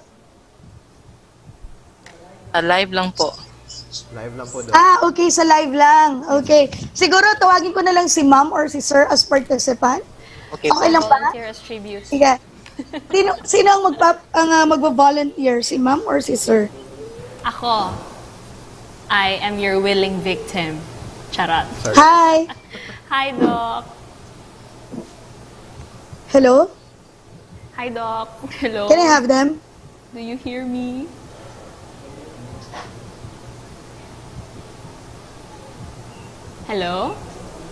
Live lang po. Live lang po doon. Okay, sa live lang. Okay. Siguro tawagin ko na lang si ma'am or si sir as participant. Okay. Okay lang ba? Volunteer as tribute. Sige. Sino ang magva-volunteer? Si ma'am or si sir? Ako, I am your willing victim. Charot. Hi. Hi, Doc. Hello? Hi, Doc. Hello. Can I have them? Do you hear me? Hello?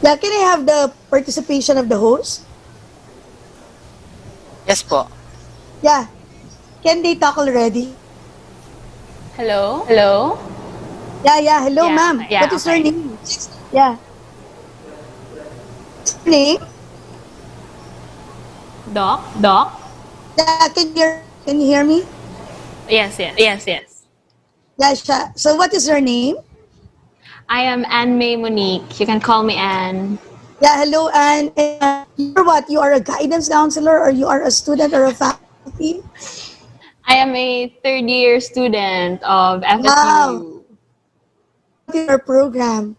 Yeah, can I have the participation of the host? Yes po. Yeah. Can they talk already? Hello? Hello? Yeah. Hello, Yeah, ma'am. yeah, What is your okay. name? Yeah. What's your name? Doc? Doc? Yeah, can you hear me? Yes. Yeah, siya. So what is your name? I am Anne May Monique. You can call me Anne. Yeah, hello, and you're what? You are a guidance counselor, or you are a student or a faculty? I am a third-year student of FSU. Wow. What is your program?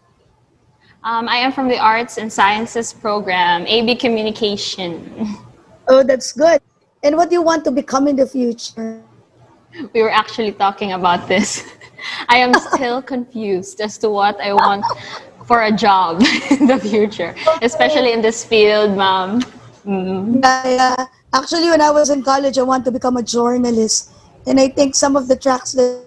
I am from the Arts and Sciences program, AB Communication. Oh, that's good. And what do you want to become in the future? We were actually talking about this. I am still confused as to what I want for a job in the future, especially in this field, ma'am. Yeah. Actually, when I was in college, I want to become a journalist. And I think some of the tracks that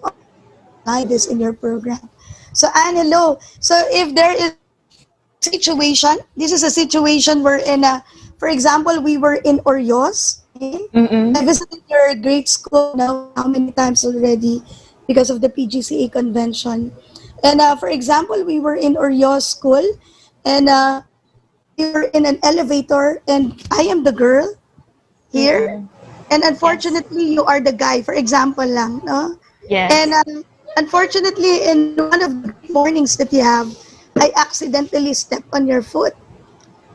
like this in your program. So, Anne, hello. So, if there is a situation, this is a situation where for example, we were in Orios. Okay? I visited your great school now how many times already because of the PGCA convention. And for example, we were in Orios school and we were in an elevator and I am the girl here. And unfortunately, you are the guy, for example lang, no? Yes. And unfortunately, in one of the mornings that you have, I accidentally stepped on your foot.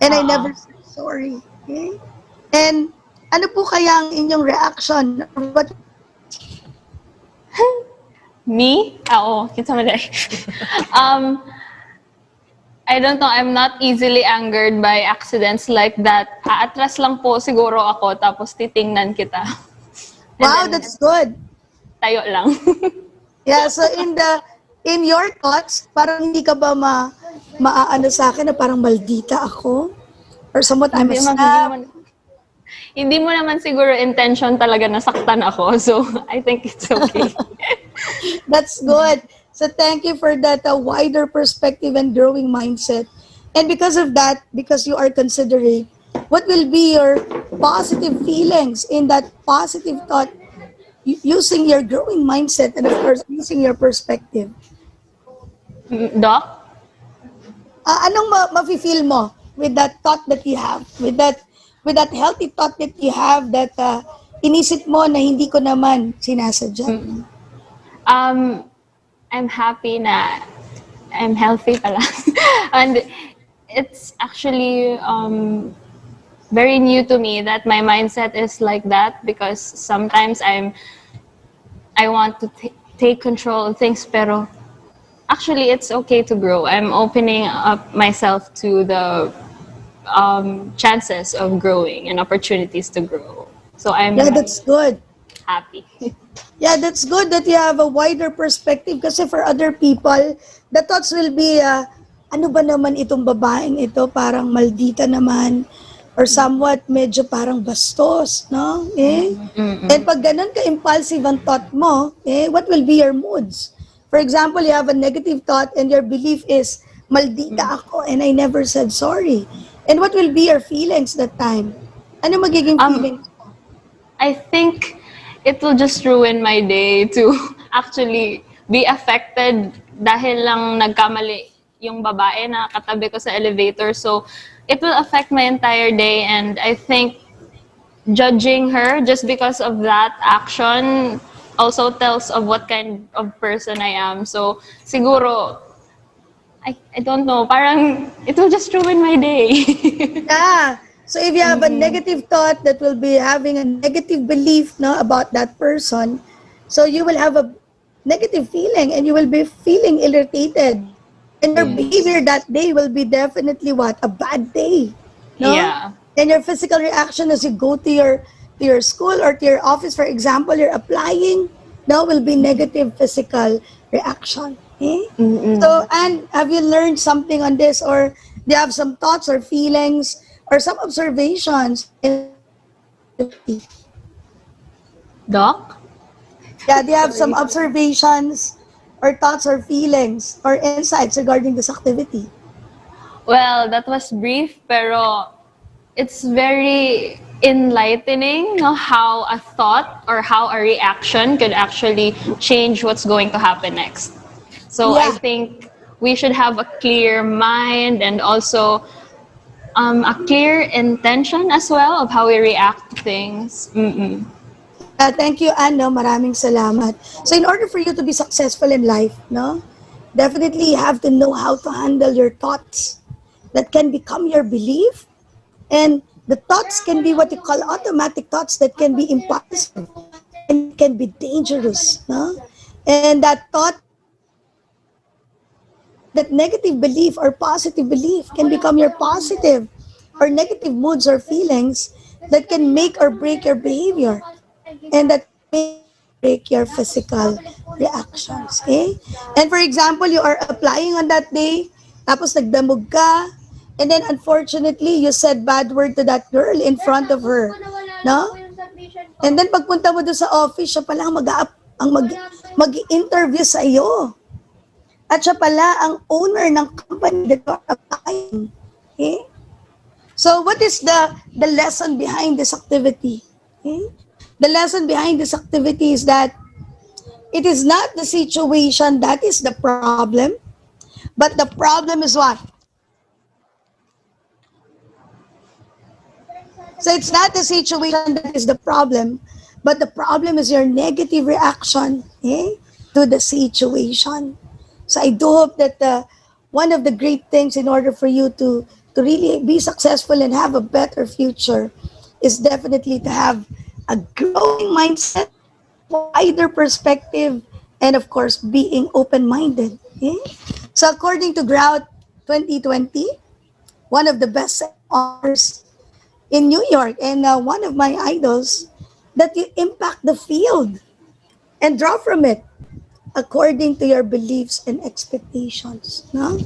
And I never said sorry. Okay? And ano po kaya ang inyong reaction? What Me? Oo, kinsa man dai. I don't know, I'm not easily angered by accidents like that. Aatras lang po siguro ako, tapos titingnan kita. And wow, then, that's good. tayo lang. Yeah, so in your thoughts, parang hindi ka ba maaano sa akin na parang maldita ako? Or somewhat I'm a snap? Hindi mo naman siguro intention talaga nasaktan ako. So, I think it's okay. That's good. So thank you for that wider perspective and growing mindset. And because of that, because you are considerate, what will be your positive feelings in that positive thought using your growing mindset and of course using your perspective? Doc? Anong mafe-feel mo with that thought that you have? With that healthy thought that you have that inisip mo na hindi ko naman sinasadya? I'm happy na I'm healthy pala. And it's actually very new to me that my mindset is like that because sometimes I want to take control of things pero actually it's okay to grow. I'm opening up myself to the chances of growing and opportunities to grow. So I'm That's good. happy. Yeah, that's good that you have a wider perspective kasi for other people, the thoughts will be, ano ba naman itong babaeng ito? Parang maldita naman or somewhat medyo parang bastos, no? And pag ganun ka-impulsive ang thought mo, what will be your moods? For example, you have a negative thought and your belief is, maldita ako and I never said sorry. And what will be your feelings that time? Ano magiging feelings? I think it will just ruin my day to actually be affected dahil lang nagkamali yung babae na katabi ko sa elevator. So, it will affect my entire day and I think judging her just because of that action also tells of what kind of person I am. So, siguro, I don't know, parang it will just ruin my day. Yeah. So if you have a negative thought that will be having a negative belief no, about that person, so you will have a negative feeling, and you will be feeling irritated. And your behavior that day will be definitely what? A bad day. No? Yeah. And your physical reaction as you go to your school or to your office, for example, you're applying, now will be negative physical reaction. Okay? So, and have you learned something on this, or do you have some thoughts or feelings or some observations? Doc? Yeah, do you have some observations or thoughts or feelings or insights regarding this activity? Well, that was brief, pero it's very enlightening, no, how a thought or how a reaction could actually change what's going to happen next. So I Yeah. think we should have a clear mind and also a clear intention as well of how we react to things. Thank you, Anne. No? Maraming salamat. So in order for you to be successful in life, no, definitely you have to know how to handle your thoughts that can become your belief. And the thoughts can be what you call automatic thoughts that can be impulsive and can be dangerous. No? And that thought, that negative belief or positive belief can become your positive or negative moods or feelings that can make or break your behavior, and that may break your physical reactions. Okay? And for example, you are applying on that day, tapos nagdamog ka, and then unfortunately, you said bad word to that girl in front of her. No? And then pagpunta mo doon sa office, siya pala ang mag-interview sa iyo. At siya pala ang owner ng company that you are applying. Okay? So what is the lesson behind this activity? Okay? The lesson behind this activity is that it is not the situation that is the problem, but the problem is what? So it's not the situation that is the problem, but the problem is your negative reaction to the situation. So I do hope that one of the great things in order for you to really be successful and have a better future is definitely to have a growing mindset, wider perspective, and of course, being open-minded. Okay? So according to Grout 2020, one of the best authors in New York and one of my idols, that you impact the field and draw from it according to your beliefs and expectations. No?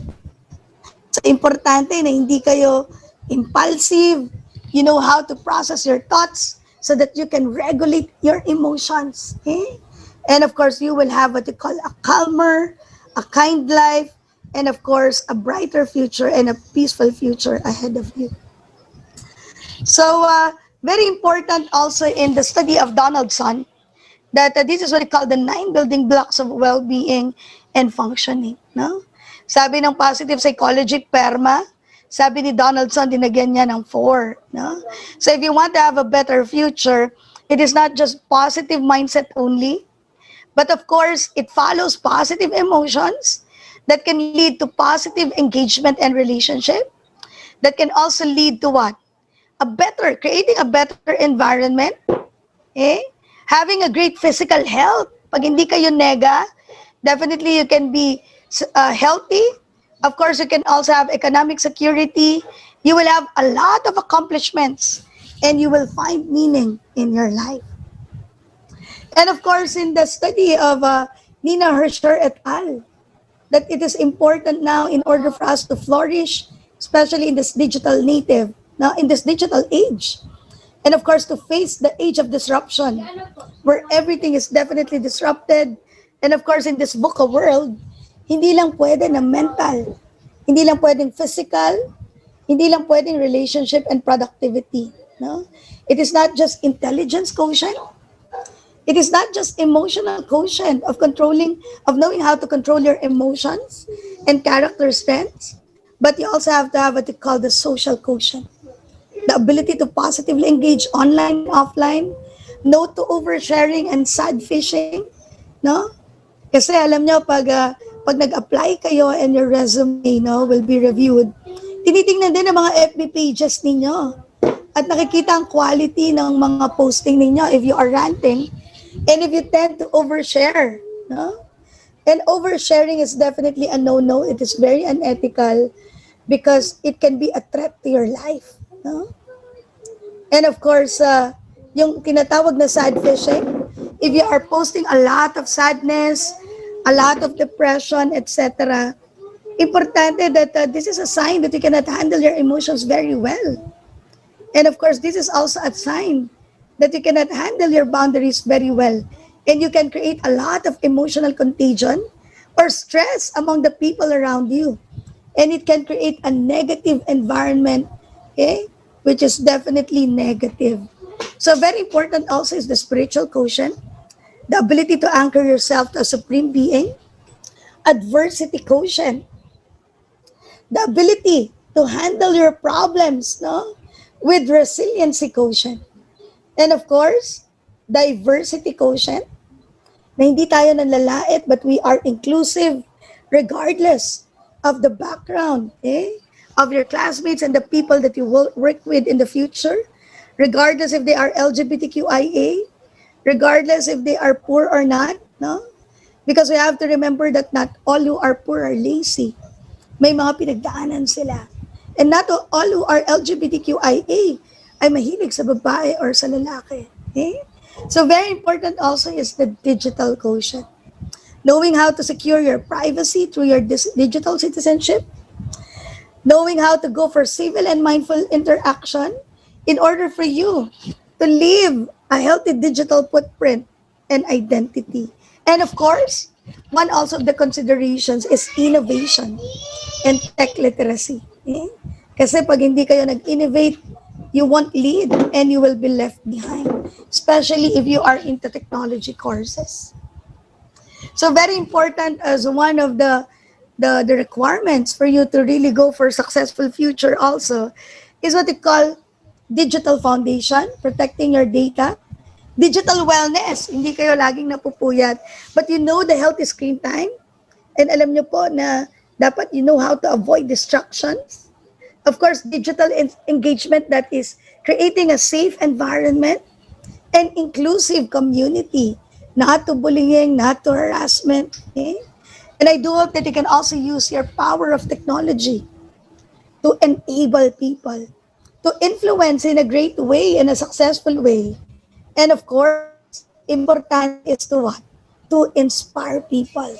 So importante na hindi kayo impulsive. You know how to process your thoughts so that you can regulate your emotions. Okay? And of course, you will have what you call a calmer, a kind life, and of course, a brighter future and a peaceful future ahead of you. So, very important also in the study of Donaldson that this is what we call the 9 building blocks of well-being and functioning. No? Sabi ng positive psychology, PERMA, sabi ni Donaldson, dinagyan niya ng 4. No? So if you want to have a better future, it is not just positive mindset only, but of course, it follows positive emotions that can lead to positive engagement and relationship, that can also lead to what? Creating a better environment, having a great physical health. Pag hindi kayo nega, definitely you can be healthy. Of course, you can also have economic security. You will have a lot of accomplishments and you will find meaning in your life. And of course, in the study of Nina Hersher et al., that it is important now in order for us to flourish, especially in this digital native, now in this digital age. And of course, to face the age of disruption, where everything is definitely disrupted. And of course, in this VUCA world, hindi lang pwede na mental, hindi lang pwedeng physical, hindi lang pwedeng relationship and productivity. No? It is not just intelligence quotient. It is not just emotional quotient of knowing how to control your emotions and character strengths, but you also have to have what you call the social quotient. The ability to positively engage online, offline, no to oversharing and sad fishing, no? Kasi alam nyo, pag nag-apply kayo and your resume, no, will be reviewed, tinitingnan din ng mga FB pages ninyo. At nakikita ang quality ng mga posting ninyo if you are ranting and if you tend to overshare, no? And oversharing is definitely a no-no. It is very unethical because it can be a threat to your life. No? And of course, yung tinatawag na sad fishing, if you are posting a lot of sadness, a lot of depression, etc., importante that this is a sign that you cannot handle your emotions very well. And of course, this is also a sign that you cannot handle your boundaries very well. And you can create a lot of emotional contagion or stress among the people around you. And it can create a negative environment, okay, which is definitely negative. So very important also is the spiritual quotient, the ability to anchor yourself to a supreme being, adversity quotient, the ability to handle your problems, no, with resiliency quotient. And of course, diversity quotient, na hindi tayo nanlalait but we are inclusive regardless of the background, of your classmates and the people that you will work with in the future, regardless if they are LGBTQIA, regardless if they are poor or not, no? Because we have to remember that not all who are poor are lazy. May mga pinagdaanan sila. And not all who are LGBTQIA ay mahilig sa babae or sa lalaki. So very important also is the digital quotient. Knowing how to secure your privacy through your digital citizenship. Knowing how to go for civil and mindful interaction in order for you to leave a healthy digital footprint and identity. And of course, one also of the considerations is innovation and tech literacy. Kasi pag hindi kayo nag-innovate, you won't lead and you will be left behind, especially if you are into technology courses. So very important as one of the requirements for you to really go for a successful future also is what they call digital foundation, protecting your data, digital wellness, hindi kayo laging napupuyat, but you know the healthy screen time, and alam nyo po na dapat you know how to avoid distractions. Of course, digital engagement that is creating a safe environment and inclusive community, not to bullying, not to harassment. And I do hope that you can also use your power of technology to enable people, to influence in a great way, in a successful way. And of course, important is to what? To inspire people,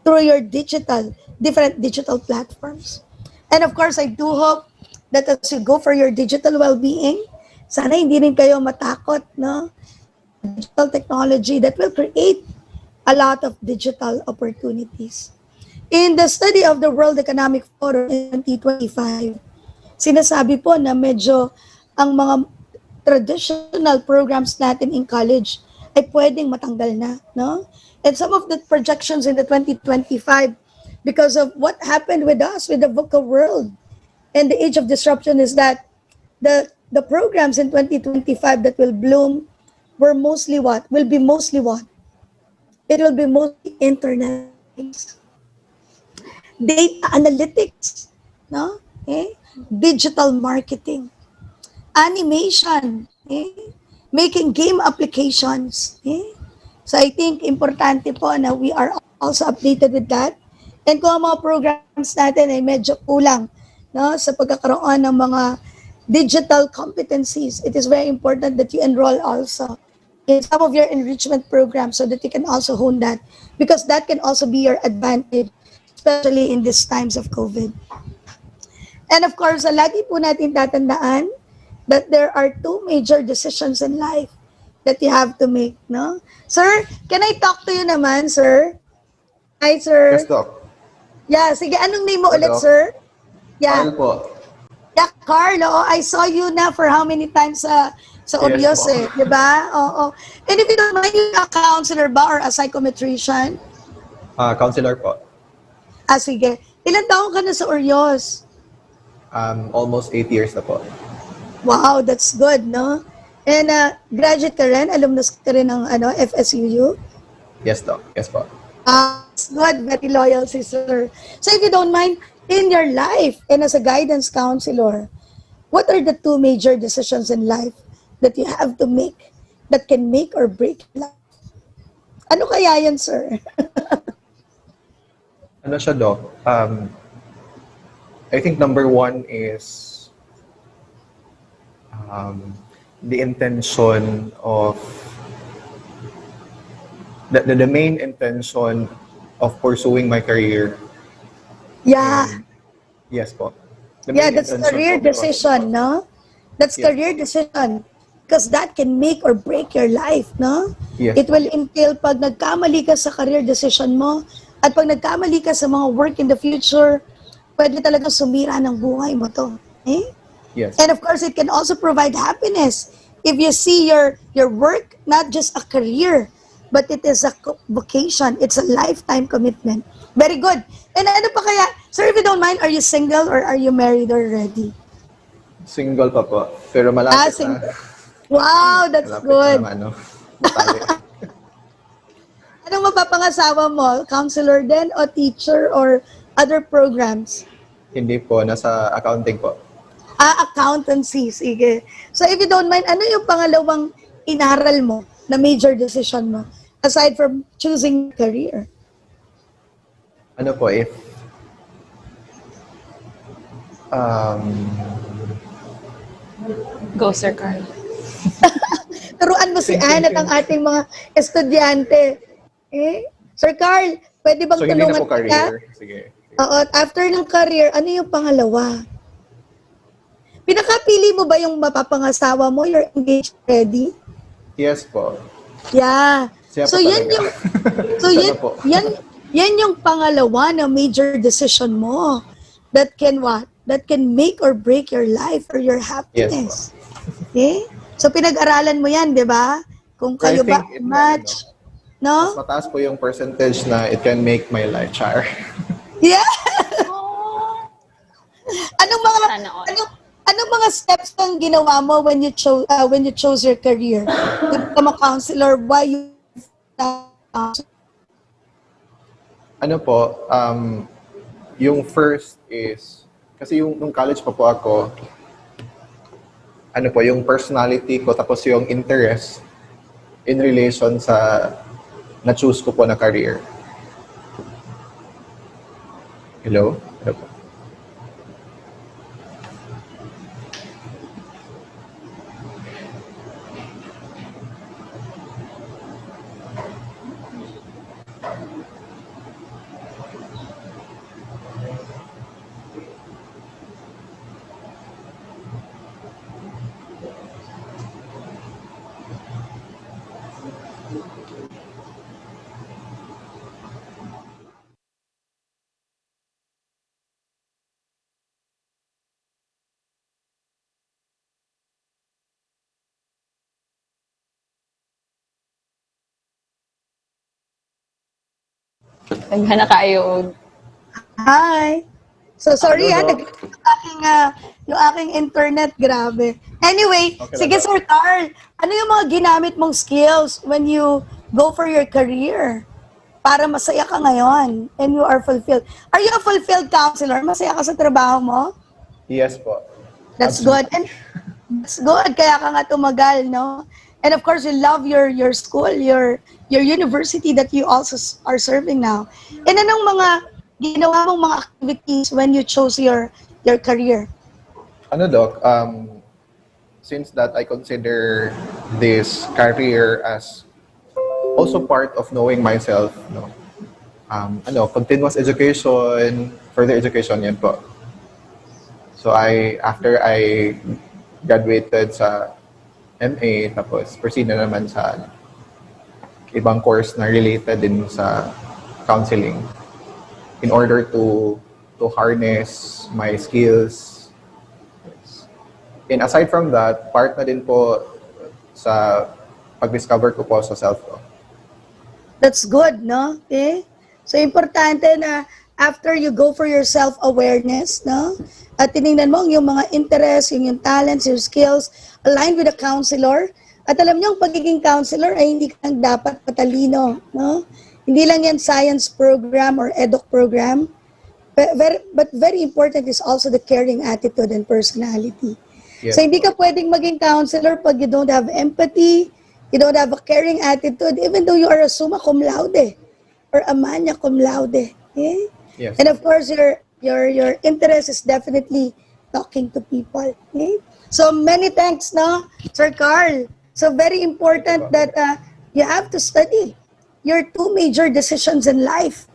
through your different digital platforms. And of course, I do hope that as you go for your digital well-being, sana hindi rin kayo matakot, no? Digital technology that will create a lot of digital opportunities. In the study of the World Economic Forum in 2025, sinasabi po na medyo ang mga traditional programs natin in college ay pwedeng matanggal na, no? And some of the projections in the 2025, because of what happened with us, with the VUCA world, and the age of disruption, is that the programs in 2025 that will bloom were mostly what? Will be mostly what? It will be mostly internet, data analytics, no? Digital marketing, animation, making game applications. So I think importante po na we are also updated with that. And kung ang mga programs natin ay medyo kulang, no, sa pagkakaroon ng mga digital competencies, it is very important that you enroll also in some of your enrichment programs so that you can also hone that, because that can also be your advantage, especially in these times of COVID. And of course, lagi po natin tatandaan that there are two major decisions in life that you have to make, no? Sir, can I talk to you naman, sir? Hi, sir. Yes, Doc. Yeah, sige, anong name mo ulit, Doc. sir? Yeah. Carl po. Yeah, Carlo, I saw you na for how many times sa Orios, po. di ba? Oo. And if you don't mind, you're a counselor ba or a psychometrician? Counselor po. Sige. Ilan taon ka na sa Orios? Almost 8 years na po. Wow, that's good, no? And graduate ka rin, alumnus ka rin ng FSUU? Yes, Doc. Yes po. That's good, very loyal si sir. So if you don't mind, in your life and as a guidance counselor, what are the two major decisions in life that you have to make that can make or break life? Ano kaya yan, sir? ano siya, Doc? I think number one is the intention of the main intention of pursuing my career. Yeah. Yes po. The Yeah, main that's intention career po. decision, no? That's Yes. career decision. Because that can make or break your life, no? Yes. It will entail pag nagkamali ka sa career decision mo at pag nagkamali ka sa mga work in the future, pwede talagang sumira ng buhay mo to. Eh? Yes. And of course, it can also provide happiness if you see your work not just a career, but it is a vocation. It's a lifetime commitment. Very good. And ano pa kaya, sir, if you don't mind, are you single or are you married already? Single pa po. Pero malapit Single. na. Wow, that's Malapit good. na batali. Anong mapapangasawa mo? Counselor din o teacher or other programs? Hindi po, nasa accounting po. Accountancy. Sige. So if you don't mind, ano yung pangalawang inaral mo na major decision mo aside from choosing career? Ano po, if Go, Sir Carl. Turuan mo si Anne at ang ating mga estudyante. Eh? Sir Carl, pwede bang so hindi na tulungan po career. Sige. Oo, at after ng career, ano yung pangalawa? Pinakapili mo ba yung mapapangasawa mo? You're engaged ready? Yes po. Yeah. Siya So po yan talaga. yung so Sana yan, po. yan yung pangalawa na major decision mo that can what? That can make or break your life or your happiness. Okay? So pinag-aralan mo yan, 'di ba? Kung I kayo ba think it match, Mas no? mataas po yung percentage na it can make my life char. Yeah. Anong mga Sana all. anong mga steps ang ginawa mo when you chose your career? To become a counselor, why you Ano po, yung first is, kasi nung college pa po ako, ano po, yung personality ko, tapos yung interest in relation sa na-choose ko po na career. Hello? Hello po. Naghan na kayo. Hi. So sorry Hello, ha, yung aking internet, grabe. Anyway, Okay sige lang ba? Sir Carl, ano yung mga ginamit mong skills when you go for your career para masaya ka ngayon and you are fulfilled? Are you a fulfilled counselor? Masaya ka sa trabaho mo? Yes po. That's Absolutely. good. And that's good. Kaya ka nga tumagal, no? And of course, you love your school, your university that you also are serving now. And anong mga ginawa mong mga activities when you chose your career? Ano, Doc, since that I consider this career as also part of knowing myself, no? Continuous education, further education yan po. So after I graduated sa MA, tapos proceed na naman sa ibang course na related din sa counseling in order to harness my skills. And aside from that, part na din po sa pag-discover ko po sa self ko. That's good, no? Okay? So, importante na after you go for your self-awareness, no? At tinignan mo yung mga interests, yung talents, your skills, aligned with a counselor. At alam niyo, ang pagiging counselor ay hindi ka lang dapat patalino, no? Hindi lang yan science program or eduk program. But very important is also the caring attitude and personality. Yes. So, hindi ka pwedeng maging counselor pag you don't have empathy, you don't have a caring attitude, even though you are a summa cum laude or a magna cum laude. Okay? Yes. And of course, your interest is definitely talking to people. Okay? So many thanks, no, Sir Carl. So very important that you have to study your two major decisions in life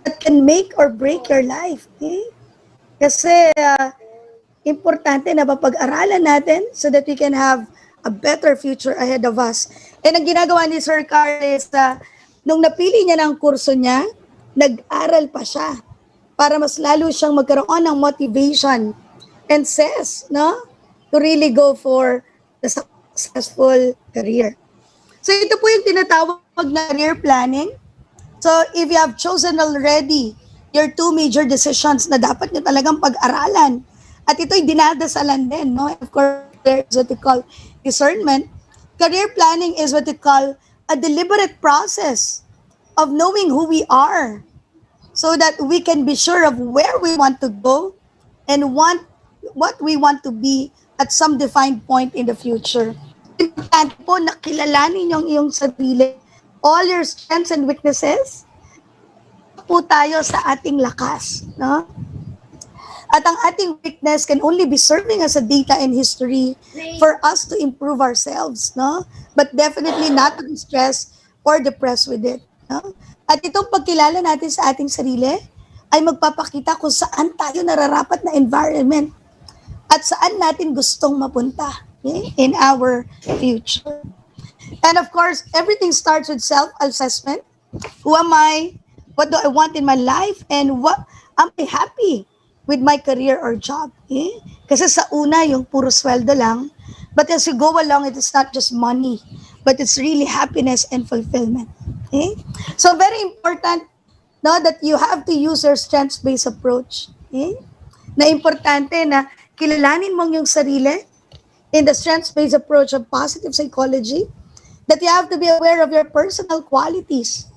that can make or break your life. Okay? Kasi importante na mapag-aralan natin so that we can have a better future ahead of us. And ang ginagawa ni Sir Carl is, nung napili niya ng kurso niya, nag-aral pa siya para mas lalo siyang magkaroon ng motivation and says, no, to really go for the successful career. So ito po yung tinatawag na career planning. So if you have chosen already your two major decisions na dapat nyo talagang pag-aralan, at ito'y dinadasalan din, no? Of course, there is what we call discernment. Career planning is what we call a deliberate process of knowing who we are so that we can be sure of where we want to go and what we want to be at some defined point in the future. Importante po na kilalanin yung iyong sarili, all your strengths and weaknesses, po tayo sa ating lakas, no? At ang ating weakness can only be serving as a data and history for us to improve ourselves, no? But definitely not to be stressed or depressed with it, no? At itong pagkilala natin sa ating sarili ay magpapakita kung saan tayo nararapat na environment at saan natin gustong mapunta, okay, in our future. And of course, everything starts with self-assessment. Who am I? What do I want in my life? And what am I happy with my career or job? Okay? Kasi sa una, yung puro sweldo lang. But as you go along, it is not just money, but it's really happiness and fulfillment. Okay? So very important, no, that you have to use your strengths-based approach. Okay? Na importante na kilalanin mong yung sarili in the strengths-based approach of positive psychology, that you have to be aware of your personal qualities,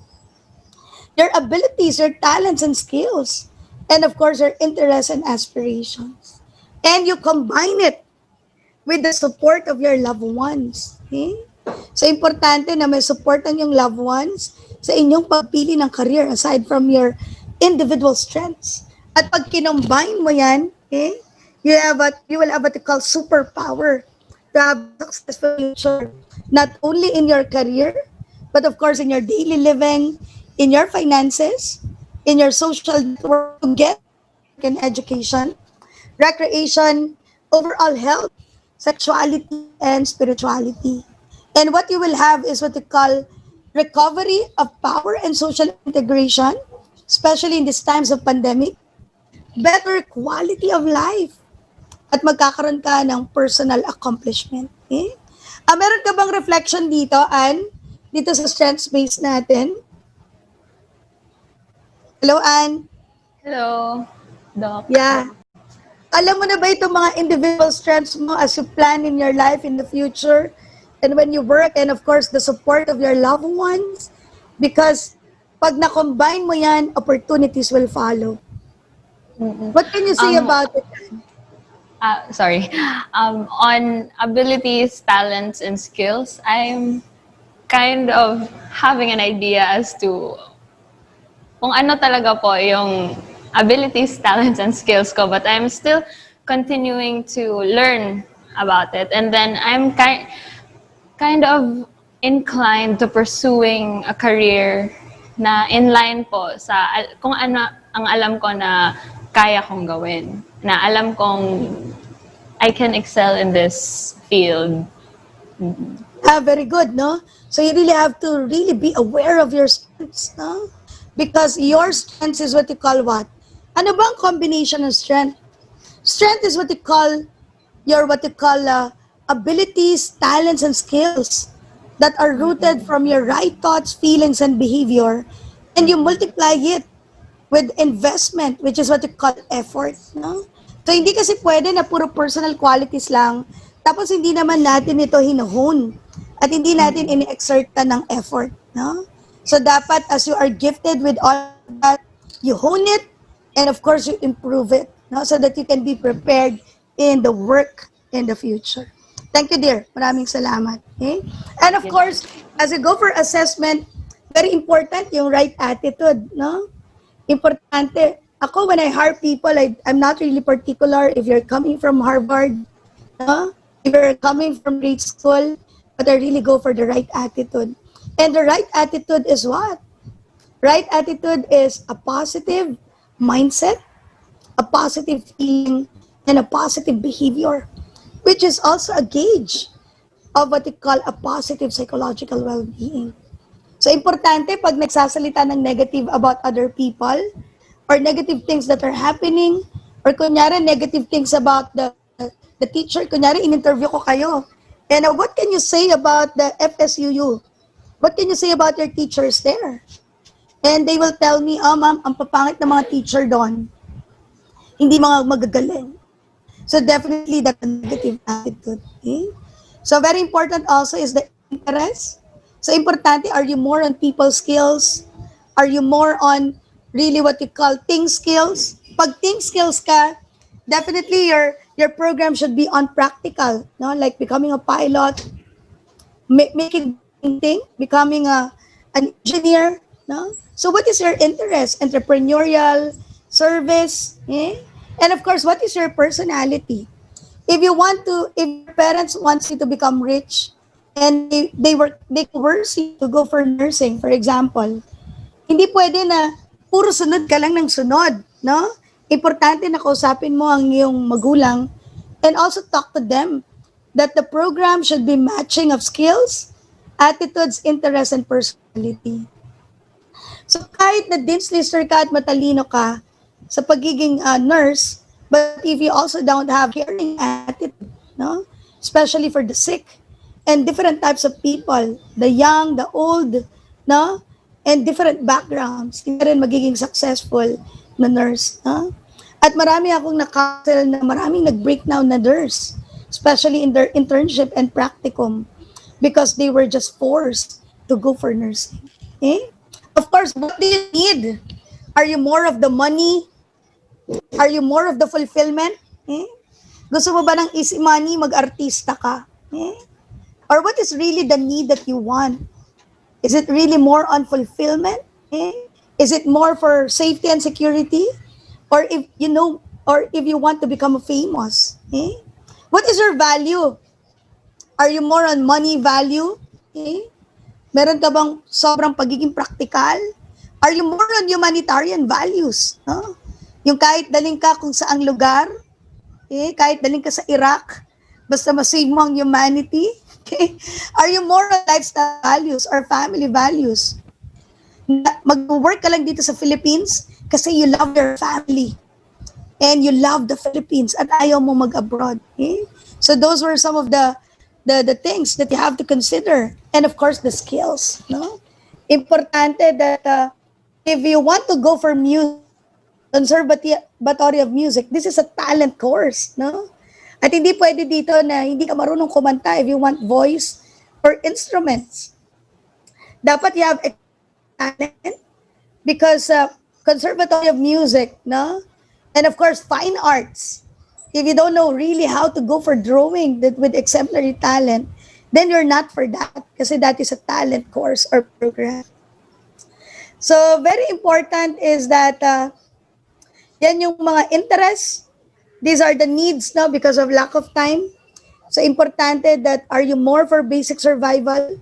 your abilities, your talents and skills, and of course, your interests and aspirations. And you combine it with the support of your loved ones. Okay? So, importante na may support ang yung loved ones sa inyong pagpili ng career aside from your individual strengths. At pag kinombine mo yan, okay, you will have what you call superpower to have a successful future, not only in your career, but of course in your daily living, in your finances, in your social network, to get in education, recreation, overall health, sexuality, and spirituality. And what you will have is what we call recovery of power and social integration, especially in these times of pandemic, better quality of life, at magkakaroon ka ng personal accomplishment. Okay? Meron ka bang reflection dito, Ann? Dito sa strengths base natin? Hello, Ann? Hello, Doc. Yeah. Alam mo na ba itong mga individual strengths mo as you plan in your life in the future? And when you work, and of course, the support of your loved ones? Because pag na-combine mo yan, opportunities will follow. What can you say about it? Sorry. On abilities, talents, and skills, I'm kind of having an idea as to kung ano talaga po yung abilities, talents, and skills ko. But I'm still continuing to learn about it. And then I'm kind of inclined to pursuing a career na in line po sa kung ano ang alam ko na kaya kong gawin. Na alam kong I can excel in this field. Very good, no? So you really have to really be aware of your strengths, no? Because your strengths is what you call what? Ano ba ang combination of strength? Strength is what you call abilities, talents, and skills that are rooted from your right thoughts, feelings, and behavior, and you multiply it with investment, which is what you call effort, no? So hindi kasi pwede na puro personal qualities lang, tapos hindi naman natin ito hinuhone at hindi natin ini-exertan ng effort, no? So dapat as you are gifted with all that, you hone it, and of course you improve it, no? So that you can be prepared in the work in the future. Thank you, dear. Maraming salamat. Okay? And of course, as you go for assessment, very important yung right attitude, no? Importante. Ako, when I hire people, I'm not really particular if you're coming from Harvard, no? If you're coming from grade school, but I really go for the right attitude. And the right attitude is what? Right attitude is a positive mindset, a positive feeling, and a positive behavior, which is also a gauge of what we call a positive psychological well-being. So, importante pag nagsasalita ng negative about other people or negative things that are happening or kunyari negative things about the teacher, kunyari in-interview ko kayo. And what can you say about the FSUU? What can you say about your teachers there? And they will tell me, oh ma'am, ang papangit ng mga teacher doon. Hindi mga magagaling. So definitely that's a negative attitude. Okay? So very important also is the interest. So importante, are you more on people skills? Are you more on really what you call think skills? Pag think skills ka, definitely your program should be on practical, no? Like becoming a pilot, making thing, becoming an engineer, no? So what is your interest? Entrepreneurial, service, eh? And of course, what is your personality? If your parents want you to become rich and they coerce you to go for nursing, for example, hindi pwede na puro sunod ka lang ng sunod, no? Importante na kausapin mo ang iyong magulang and also talk to them that the program should be matching of skills, attitudes, interests, and personality. So kahit na Dean's Lister ka at matalino ka sa pagiging nurse, but if you also don't have caring attitude, no? Especially for the sick and different types of people, the young, the old, no? And different backgrounds, hindi rin magiging successful na nurse. No? At marami akong nakasel na maraming nag-breakdown na nurse, especially in their internship and practicum, because they were just forced to go for nursing. Okay? Of course, what do you need? Are you more of the money? Are you more of the fulfillment? Eh? Gusto mo ba ng easy money, mag-artista ka? Eh? Or what is really the need that you want? Is it really more on fulfillment? Eh? Is it more for safety and security? Or if you want to become famous? Eh? What is your value? Are you more on money value? Eh? Meron ka bang sobrang pagiging practical? Are you more on humanitarian values? No? Yung kahit daling ka kung saang lugar, kahit daling ka sa Iraq, basta masave mo ang humanity. Okay? Are you more on lifestyle values or family values? Mag-work ka lang dito sa Philippines kasi you love your family and you love the Philippines at ayaw mo mag-abroad. Okay? So those were some of the things that you have to consider. And of course, the skills. No? Importante that if you want to go for music, Conservatory of Music, this is a talent course. No? At hindi pwede dito na hindi ka marunong kumanta if you want voice or instruments. Dapat you have a talent because Conservatory of Music, no? And of course, fine arts. If you don't know really how to go for drawing with exemplary talent, then you're not for that kasi that is a talent course or program. So, very important is that yan yung mga interests. These are the needs now because of lack of time. So, importante that are you more for basic survival,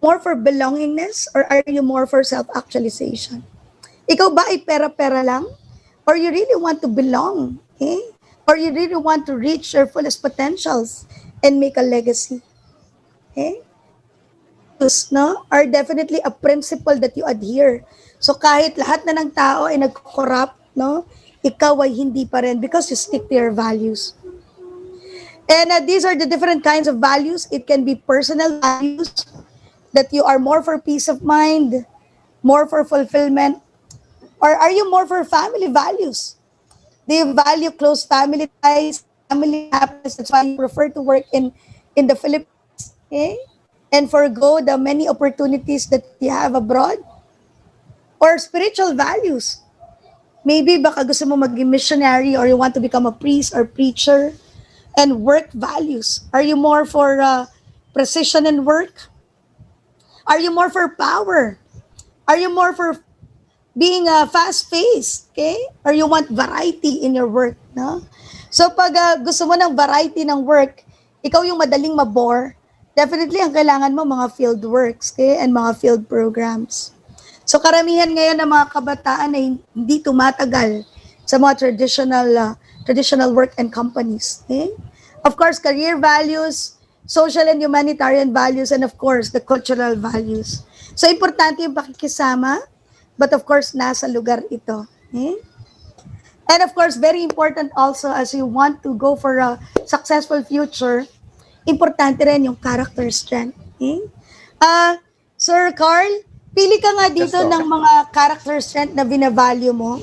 more for belongingness, or are you more for self-actualization? Ikaw ba ay pera-pera lang? Or you really want to belong? Okay? Or you really want to reach your fullest potentials and make a legacy? Okay? Those, no, are definitely a principle that you adhere. So kahit lahat na ng tao ay nag-corrupt, no, ikaw ay hindi pa rin because you stick to your values. And these are the different kinds of values. It can be personal values, that you are more for peace of mind, more for fulfillment, or are you more for family values? Do you value close family ties, family happiness? That's why you prefer to work in the Philippines, okay? And forgo the many opportunities that you have abroad? Or spiritual values? Maybe baka gusto mo maging missionary or you want to become a priest or preacher. And work values. Are you more for precision in work? Are you more for power? Are you more for being fast-paced, okay? Or you want variety in your work, no? So pag gusto mo ng variety ng work, ikaw yung madaling mabore, definitely ang kailangan mo mga field works, okay? And mga field programs. So karamihan ngayon ng mga kabataan ay hindi tumatagal sa mga traditional work and companies, okay? Of course, career values, social and humanitarian values, and of course, the cultural values. So importante yung pakikisama, but of course, nasa lugar ito. Okay? And of course, very important also as you want to go for a successful future, importante rin yung character strength. Okay? Sir Carl, pili ka nga dito Yes, po. ng mga character strength na binavalue mo.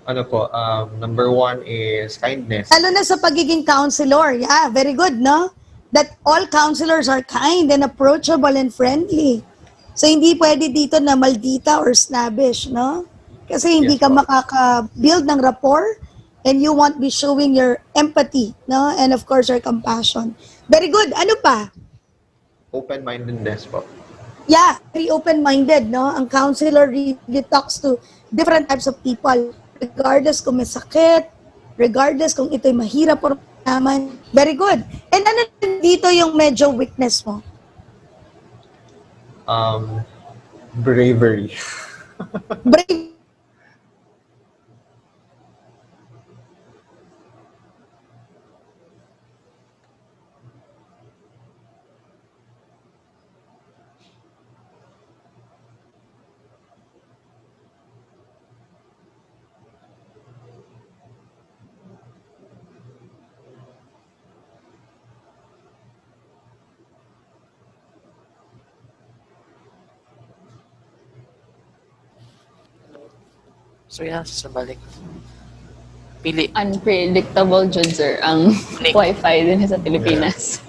Ano po, number 1 is kindness. Lalo na sa pagiging counselor. Yeah, very good, no? That all counselors are kind and approachable and friendly. So, hindi pwede dito na maldita or snobbish, no? Kasi hindi Yes, ka po. makaka-build ng rapport and you won't be showing your empathy, no? And of course, your compassion. Very good. Ano pa? Open-mindedness po. Yeah, very open-minded, no? Ang counselor really talks to different types of people. Regardless kung may sakit, regardless kung ito'y mahirap or naman. Very good. And ano dito yung medyo weakness mo? Bravery. Brave. So yeah, sa balik. Pili. Unpredictable jud, sir, ang Wi-Fi din sa Pilipinas.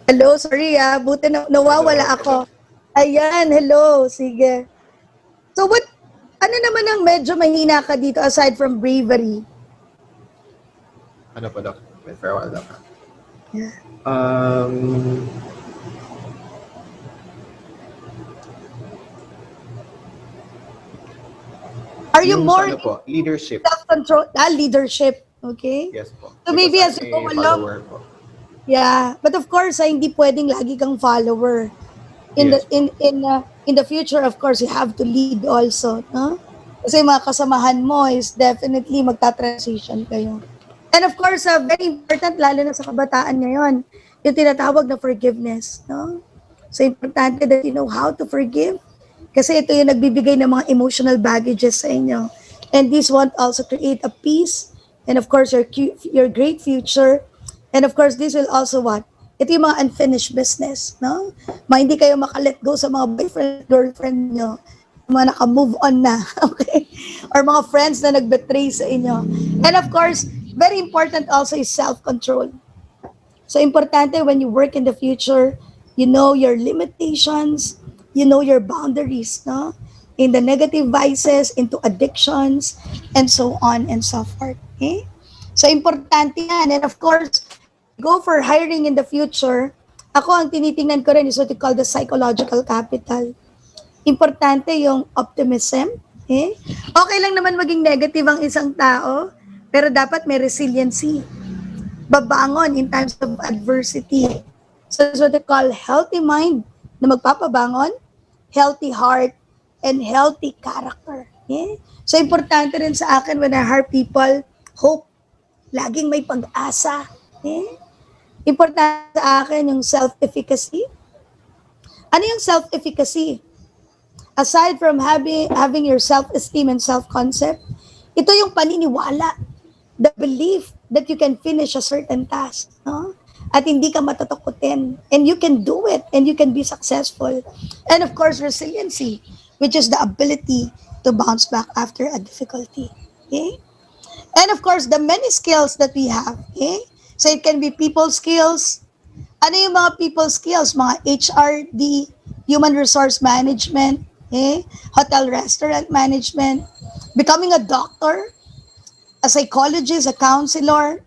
Hello, sorry buti na nawawala ako. Ayan, hello, sige. So ano naman ang medyo mahina ka dito aside from bravery? Ano po, Doc? Wait for a while, Doc. Yeah. Are you Yung more ano po, leadership. self-control? Leadership, okay? Yes po. So maybe Because as you I'm go a along, follower po. yeah, but of course, hindi pwedeng lagi kang follower. In Yes. in the future, of course, you have to lead also, no? Kasi mga kasamahan mo is definitely magta-transition kayo. And of course, very important lalo na sa kabataan ngayon, yung tinatawag na forgiveness, no? So importante that you know how to forgive kasi ito yung nagbibigay ng mga emotional baggages sa inyo. And this won't also create a peace and of course your great future. And of course, this will also what? Ito yung mga unfinished business, no? Hindi kayo makalet go sa mga boyfriend, girlfriend nyo, mga naka-move on na, okay? Or mga friends na nag-betray sa inyo. And of course, very important also is self-control. So, importante when you work in the future, you know your limitations, you know your boundaries, no? In the negative vices, into addictions, and so on and so forth, okay? So, importante yan. And of course, go for hiring in the future, ako ang tinitingnan ko rin is what we call the psychological capital. Importante yung optimism. Eh? Okay lang naman maging negative ang isang tao, pero dapat may resiliency. Babangon in times of adversity. So that's what we call healthy mind na magpapabangon, healthy heart, and healthy character. Eh? So importante rin sa akin when I hire people, hope. Laging may pag-asa. Eh? Importante sa akin yung self-efficacy. Ano yung self-efficacy? Aside from having your self-esteem and self-concept, ito yung paniniwala, the belief that you can finish a certain task, no? At hindi ka matatakutin, and you can do it, and you can be successful. And of course, resiliency, which is the ability to bounce back after a difficulty. Okay? And of course, the many skills that we have. Okay? So it can be people skills. Ano yung mga people skills? Mga HRD, human resource management, hotel restaurant management, becoming a doctor, a psychologist, a counselor,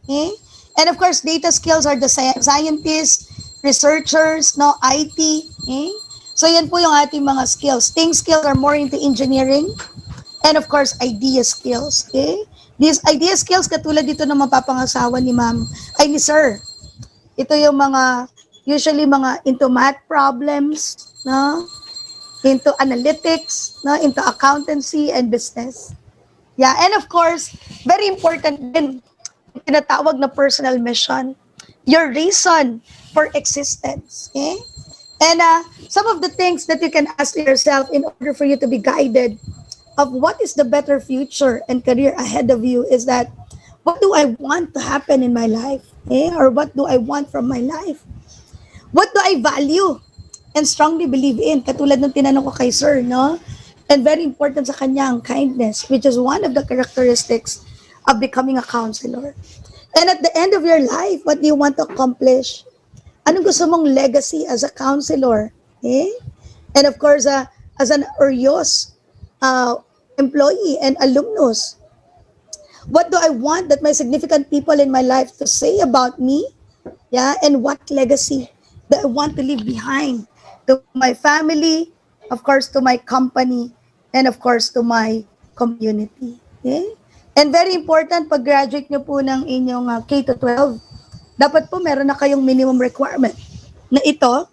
and of course, data skills are the scientists, researchers, no, IT, So yan po yung ating mga skills. Think skills are more into engineering and of course, idea skills. Okay? These idea skills, katulad dito ng mapapangasawa ni ma'am, ay ni sir. Ito yung mga, usually mga into math problems, no? Into analytics, no? Into accountancy and business. Yeah, and of course, very important din, tinatawag na personal mission, your reason for existence. Okay? And some of the things that you can ask yourself in order for you to be guided of what is the better future and career ahead of you is that, what do I want to happen in my life? Eh? Or what do I want from my life? What do I value and strongly believe in? Katulad ng tinanong ko kay sir, no? And very important sa kanya ang kindness, which is one of the characteristics of becoming a counselor. And at the end of your life, what do you want to accomplish? Anong gusto mong legacy as a counselor? Eh? And of course, as an Urios employee and alumnus, what do I want that my significant people in my life to say about me? Yeah, and what legacy that I want to leave behind to my family, of course, to my company, and of course, to my community. Okay? And very important, pag-graduate nyo po ng inyong K-12, dapat po meron na kayong minimum requirement na ito,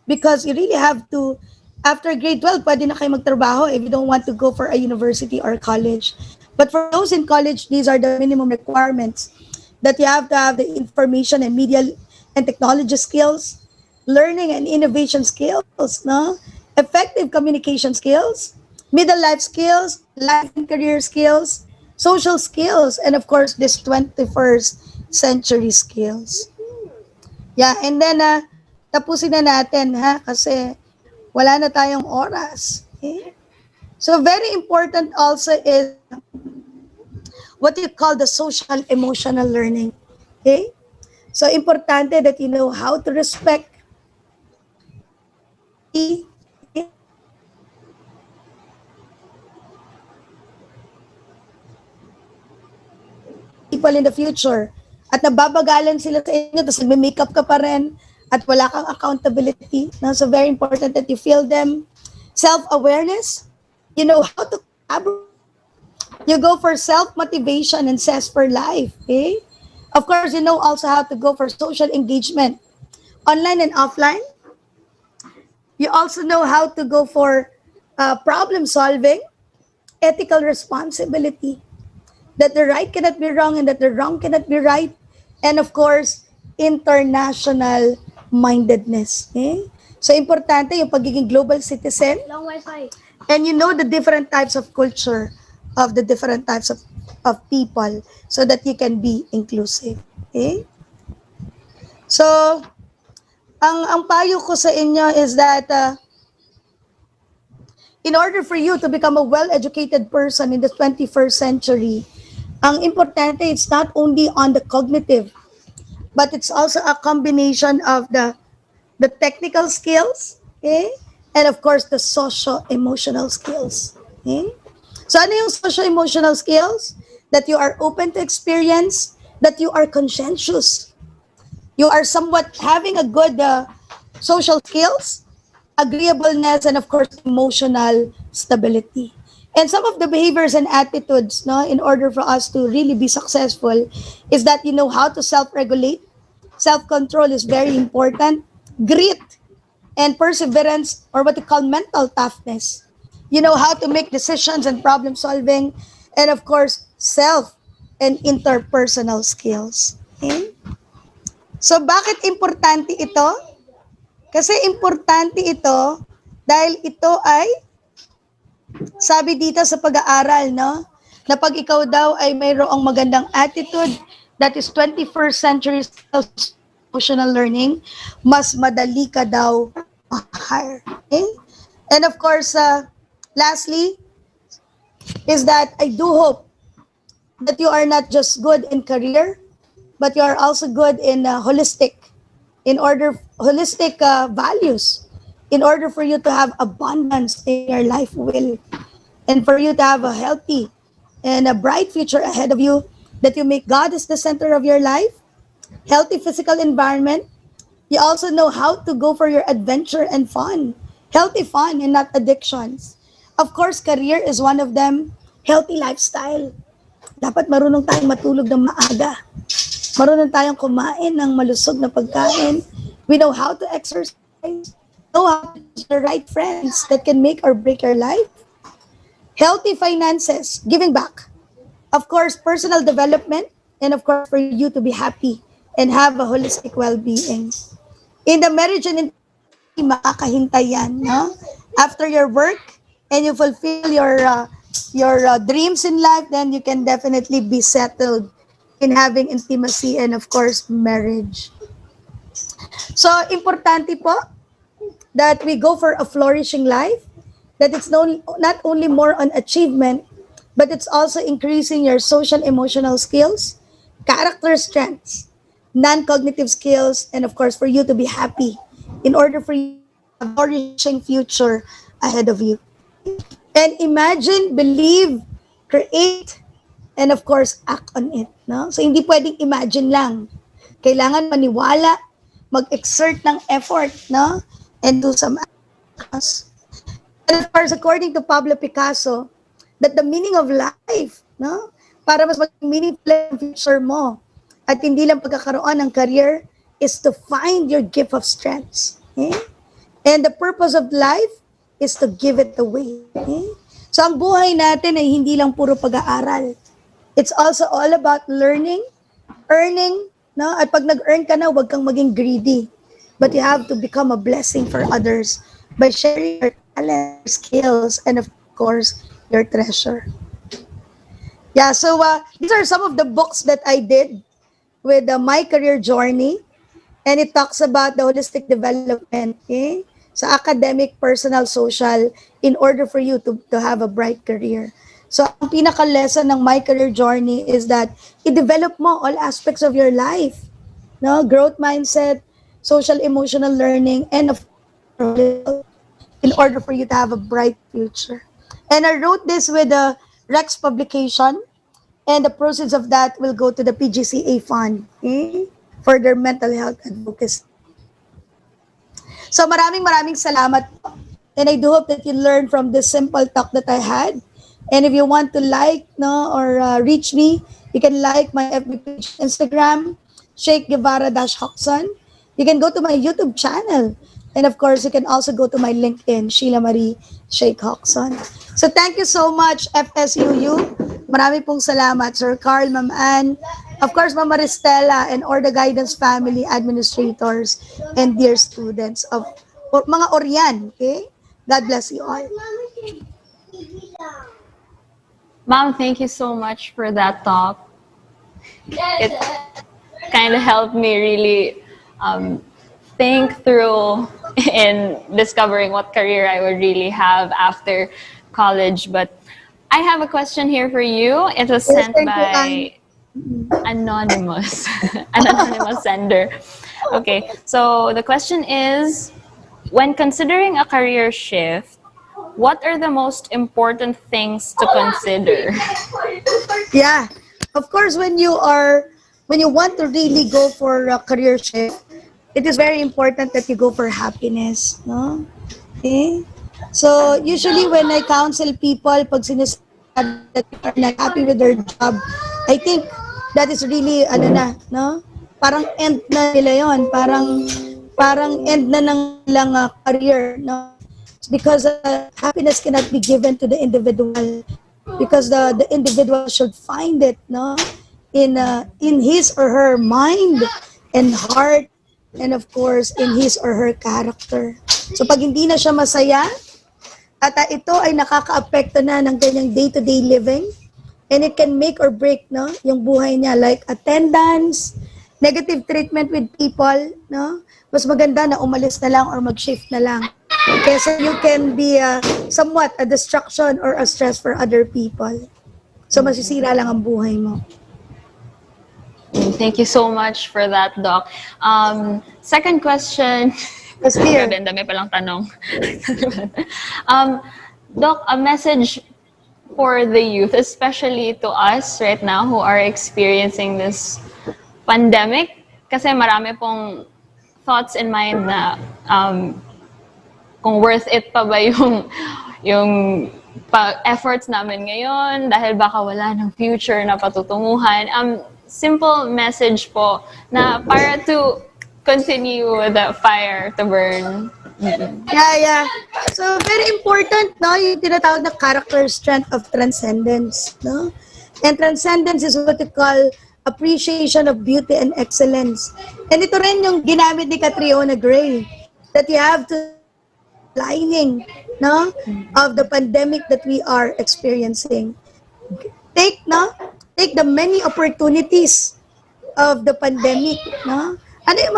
because you really have to, after grade 12, pwede na kayo magtrabaho if you don't want to go for a university or college. But for those in college, these are the minimum requirements, that you have to have the information and media and technology skills, learning and innovation skills, no? Effective communication skills, middle life skills, life and career skills, social skills, and of course, this 21st century skills. Yeah, and then, tapusin na natin, ha? Kasi wala na tayong oras. Okay? So very important also is what you call the social emotional learning. Okay? So importante that you know how to respect people in the future. At nababagalan sila sa inyo, tapos nagme-makeup ka pa rin, at wala kang accountability. No? So very important that you feel them. Self-awareness, you know how to collaborate. You go for self-motivation and zest for life. Okay? Of course, you know also how to go for social engagement, online and offline. You also know how to go for problem solving, ethical responsibility, that the right cannot be wrong and that the wrong cannot be right. And of course, international mindedness. Okay? So, importante yung pagiging global citizen. Long Wi-Fi. And you know the different types of culture of the different types of people so that you can be inclusive. Okay? So, ang payo ko sa inyo is that in order for you to become a well-educated person in the 21st century, ang importante, it's not only on the cognitive, but it's also a combination of the technical skills, okay? And of course, the socio-emotional skills. Okay? So ano yung socio-emotional skills? That you are open to experience, that you are conscientious. You are somewhat having a good social skills, agreeableness, and of course, emotional stability. And some of the behaviors and attitudes, no, in order for us to really be successful, is that you know how to self-regulate. Self-control is very important. Grit and perseverance, or what we call mental toughness. You know how to make decisions and problem solving. And of course, self and interpersonal skills. Okay? So bakit importante ito? Kasi importante ito dahil ito ay, sabi dito sa pag-aaral, no, na pag ikaw daw ay mayroong magandang attitude, that is 21st century emotional learning, mas madali ka daw ma-hire. Okay? And of course, lastly, is that I do hope that you are not just good in career, but you are also good in holistic values, in order for you to have abundance in your life will, and for you to have a healthy and a bright future ahead of you, that you make God as the center of your life, healthy physical environment. You also know how to go for your adventure and fun, Healthy fun and not addictions. Of course, career is one of them. Healthy lifestyle. Dapat marunong tayong matulog ng maaga. Marunong tayong kumain ng malusog na pagkain. We know how to exercise. Know how to choose the right friends that can make or break your life. Healthy finances, giving back. Of course, personal development, and of course, for you to be happy and have a holistic well-being. In the marriage and intimacy, makakahintay yan, no? After your work and you fulfill your dreams in life, then you can definitely be settled in having intimacy and of course, marriage. So, importante po that we go for a flourishing life, that it's not only more on achievement, but it's also increasing your social emotional skills, character strengths, non-cognitive skills, and of course, for you to be happy in order for you to have a flourishing future ahead of you. And imagine, believe, create, and of course, act on it. No? So, hindi pwedeng imagine lang. Kailangan maniwala, mag-exert ng effort, no? And do some actions. And of course, according to Pablo Picasso, that the meaning of life, no? Para mas maging meaningful ang future mo, at hindi lang pagkakaroon ng career, is to find your gift of strengths. Okay? And the purpose of life is to give it away. Okay? So ang buhay natin ay hindi lang puro pag-aaral. It's also all about learning, earning, no? At pag nag-earn ka na, huwag kang maging greedy. But you have to become a blessing for others by sharing your talent, skills, and of course, your treasure. Yeah, so these are some of the books that I did with my career journey. And it talks about the holistic development, okay? Sa academic, personal, social, in order for you to have a bright career. So, ang pinaka-lesson ng my career journey is that i-develop mo all aspects of your life. No? Growth mindset, social emotional learning, and of course, in order for you to have a bright future. And I wrote this with a Rex publication, and the proceeds of that will go to the PGCA fund, okay? For their mental health advocacy. So maraming salamat po. And I do hope that you learned from this simple talk that I had. And if you want to like, no, or reach me, you can like my FB page, Instagram, Sheikh Guevara-Hoxon. You can go to my YouTube channel. And of course, you can also go to my LinkedIn, Sheila Marie Sheikh Hoxon. So thank you so much, FSUU. Marami pong salamat, Sir Carl, Ma'am Ann, of course, Ma'am Maristela, and all the guidance family administrators and dear students of mga Orian. Okay? God bless you all. Ma'am, thank you so much for that talk. It kind of helped me really think through in discovering what career I would really have after college. But I have a question here for you. It was sent by anonymous, an anonymous sender. Okay, so the question is, when considering a career shift, what are the most important things to consider? Yeah, of course, when you want to really go for a career shift, it is very important that you go for happiness, no? Okay? So, usually when I counsel people, pag sinasabi that they are not happy with their job, I think that is really, no? Parang end na nila yon, parang end na ng ilang career, no? Because happiness cannot be given to the individual, because the individual should find it, no? In his or her mind and heart, and of course, in his or her character. So pag hindi na siya masaya, at ito ay nakaka-apekto na ng kanyang day-to-day living, and it can make or break, no, yung buhay niya, like attendance, negative treatment with people, no? Mas maganda na umalis na lang or mag-shift na lang. Kasi you can be somewhat a distraction or a stress for other people. So masisira lang ang buhay mo. Thank you so much for that, Doc. Second question. Yes, dear. Grabe, ang dami palang tanong. Doc, a message for the youth, especially to us right now who are experiencing this pandemic. Kasi marami pong thoughts in mind na kung worth it pa ba yung efforts namin ngayon dahil baka wala ng future na patutunguhan. Simple message po na para to continue the fire to burn. Yeah. So, very important, no? Yung tinatawag na character strength of transcendence, no? And transcendence is what we call appreciation of beauty and excellence. And ito rin yung ginamit ni Catriona Gray, that you have to lining, no, of the pandemic that we are experiencing. Take the many opportunities of the pandemic, no? Ano yung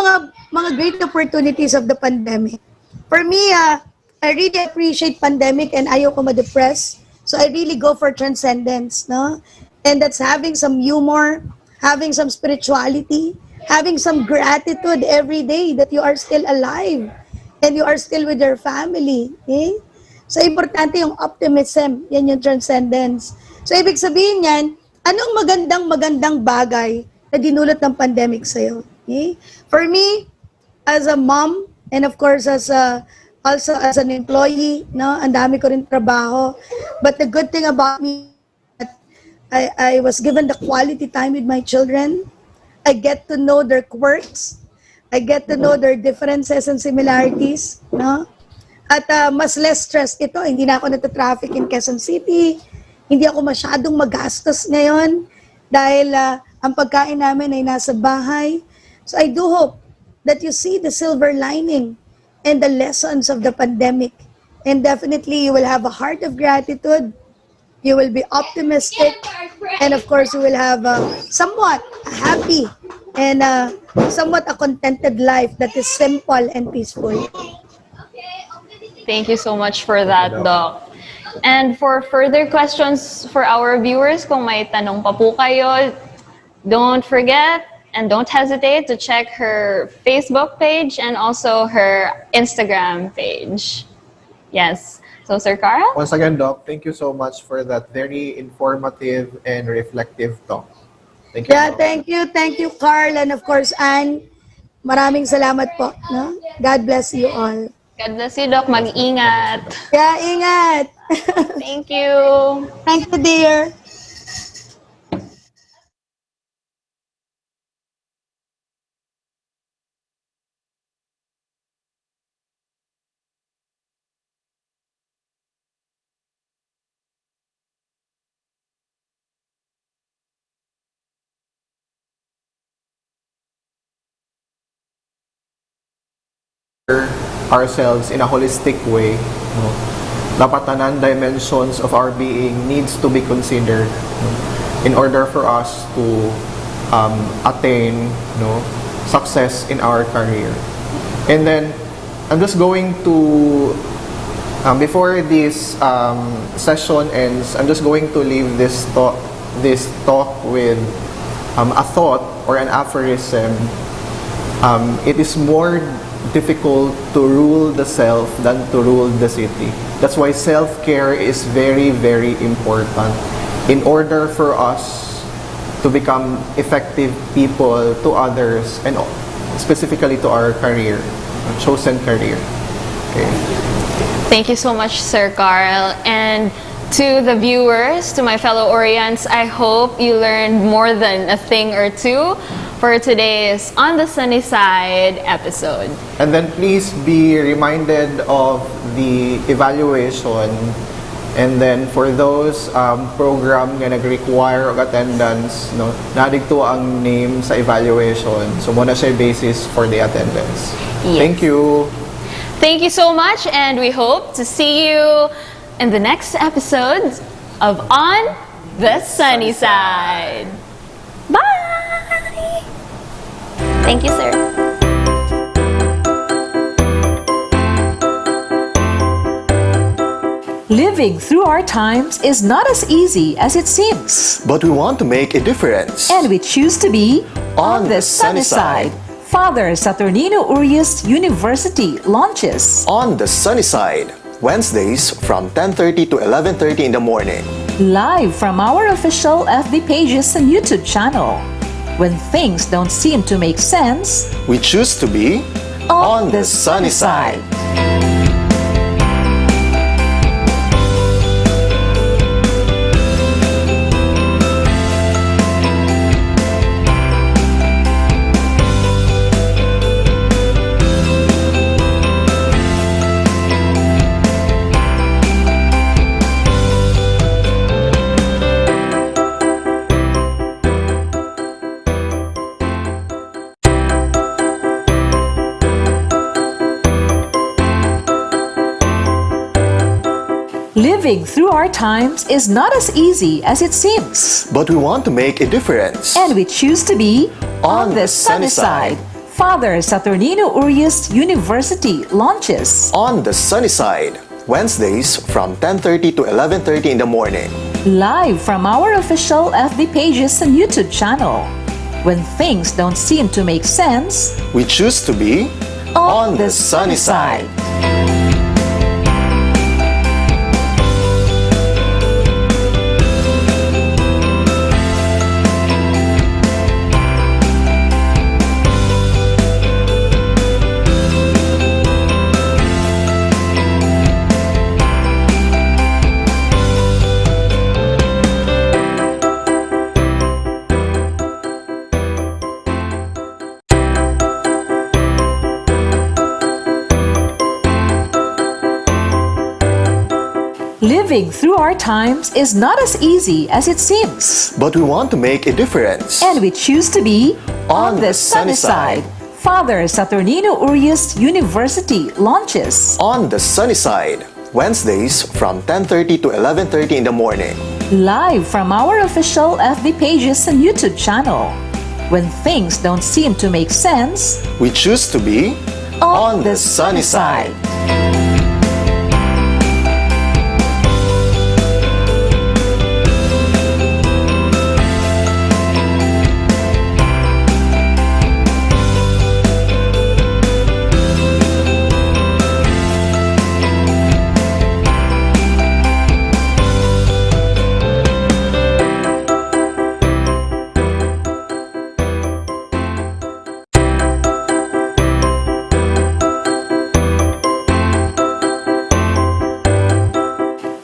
mga great opportunities of the pandemic? For me, I really appreciate pandemic and ayoko ma-depress. So I really go for transcendence, no? And that's having some humor, having some spirituality, having some gratitude every day that you are still alive and you are still with your family. Eh? So, importante yung optimism. Yan yung transcendence. So, ibig sabihin yan, anong magandang bagay na dinulot ng pandemic sa'yo? Eh? For me, as a mom, and of course, also as an employee, no, ang dami ko rin trabaho. But the good thing about me, I was given the quality time with my children. I get to know their quirks. I get to know their differences and similarities, no? At mas less stress ito. Hindi na ako nata-traffic in Quezon City. Hindi ako masyadong magastos ngayon dahil ang pagkain namin ay nasa bahay. So I do hope that you see the silver lining and the lessons of the pandemic. And definitely you will have a heart of gratitude. You will be optimistic. And of course, you will have somewhat a happy and somewhat a contented life that is simple and peaceful. Thank you so much for that, Doc. And for further questions for our viewers, kung may tanong pa po kayo, don't forget and don't hesitate to check her Facebook page and also her Instagram page. Yes. So, Sir Carl? Once again, Doc, thank you so much for that very informative and reflective talk. Thank you. Yeah, Doc. thank you, Carl, and of course, Anne. Maraming salamat po. No? God bless you all. God bless you, Doc. Mag-ingat. Yeah, ingat. Thank you. Thank you, dear. Ourselves in a holistic way, no? Dapat tanan dimensions of our being needs to be considered, no? In order for us to attain, no, success in our career. And then I'm just going to before this session ends, I'm just going to leave this talk with a thought or an aphorism. It is more difficult to rule the self than to rule the city. That's why self-care is very, very important in order for us to become effective people to others and specifically to our career, chosen career. Okay. Thank you so much, Sir Carl. And to the viewers, to my fellow Orients, I hope you learned more than a thing or two for today's On the Sunny Side episode. And then please be reminded of the evaluation. And then for those program nga nag-require of attendance, no, nadigto ang name sa evaluation. So muna siya basis for the attendance. Yes. Thank you. Thank you so much, and we hope to see you in the next episode of On the Sunny Side. Bye! Thank you, sir. Living through our times is not as easy as it seems. But we want to make a difference. And we choose to be On the sunny side. Father Saturnino Urias University launches On the Sunny Side, Wednesdays from 10:30 to 11:30 in the morning. live from our official FB pages and YouTube channel. When things don't seem to make sense, We choose to be on the sunny side. Living through our times is not as easy as it seems. But we want to make a difference. And we choose to be on the sunny side. Father Saturnino Urias University launches On the Sunny Side, Wednesdays from 10:30 to 11:30 in the morning. live from our official FB pages and YouTube channel. When things don't seem to make sense, We choose to be on the sunny side. living through our times is not as easy as it seems. But we want to make a difference. And we choose to be on the sunny side. Father Saturnino Urias University launches On the Sunny Side, Wednesdays from 10:30 to 11:30 in the morning. live from our official FB pages and YouTube channel. When things don't seem to make sense, We choose to be on the sunny side.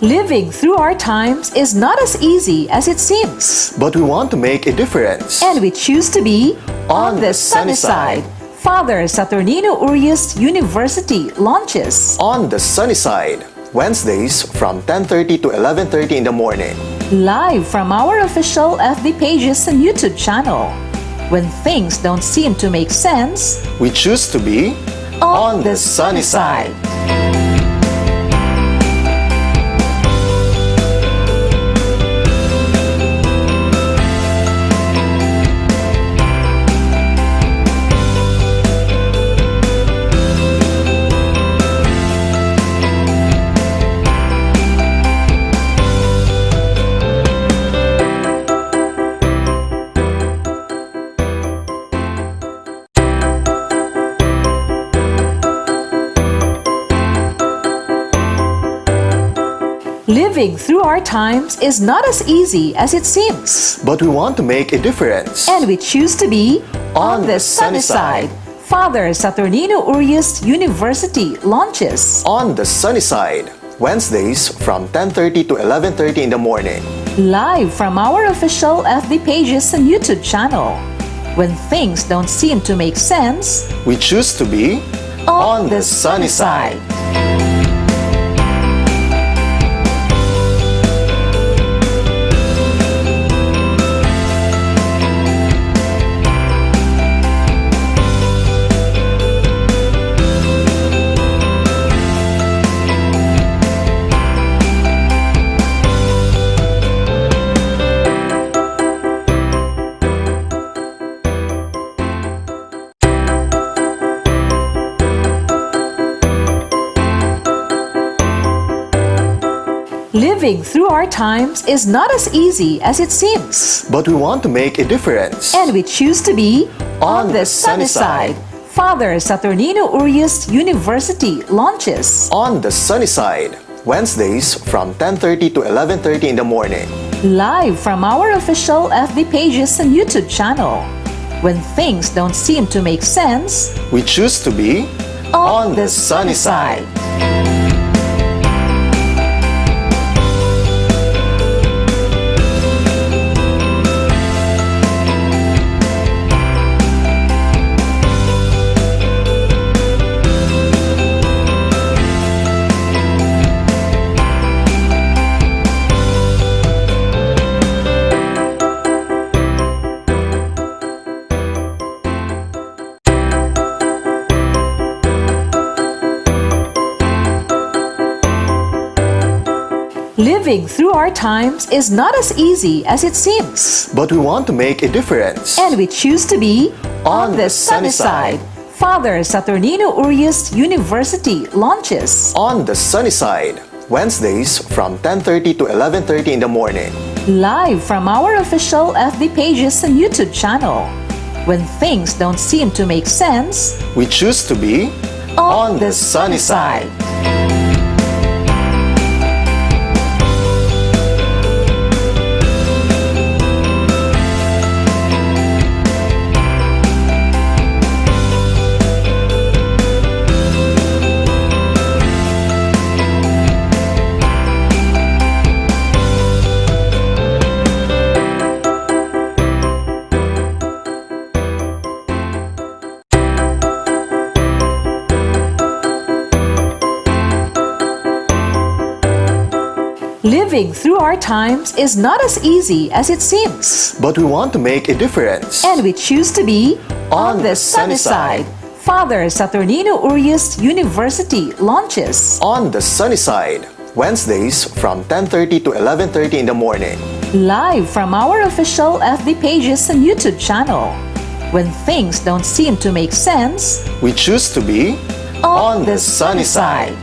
Living through our times is not as easy as it seems. But we want to make a difference. And we choose to be on the sunny side. Father Saturnino Urias University launches On the Sunny Side, Wednesdays from 10:30 to 11:30 in the morning. live from our official FB pages and YouTube channel. When things don't seem to make sense, We choose to be on the sunny side. Living through our times is not as easy as it seems. But we want to make a difference. And we choose to be on the sunny side. Father Saturnino Urias University launches On the Sunny Side, Wednesdays from 10:30 to 11:30 in the morning. live from our official FB pages and YouTube channel. When things don't seem to make sense, We choose to be on the sunny side. Living through our times is not as easy as it seems. But we want to make a difference. And we choose to be on the sunny side. Father Saturnino Urias University launches On the Sunny Side, Wednesdays from 10:30 to 11:30 in the morning. live from our official FB pages and YouTube channel. When things don't seem to make sense, We choose to be on the sunny side. Living through our times is not as easy as it seems, but we want to make a difference. and we choose to be on the sunny side. Father Saturnino Urias University launches On the Sunny Side, Wednesdays from 10:30 to 11:30 in the morning. live from our official FB pages and YouTube channel. When things don't seem to make sense, We choose to be on the sunny side. Living through our times is not as easy as it seems, but we want to make a difference. and we choose to be on the sunny side. Father Saturnino Urias University launches On the Sunny Side, Wednesdays from 10:30 to 11:30 in the morning. live from our official FB pages and YouTube channel. When things don't seem to make sense, We choose to be on the sunny side.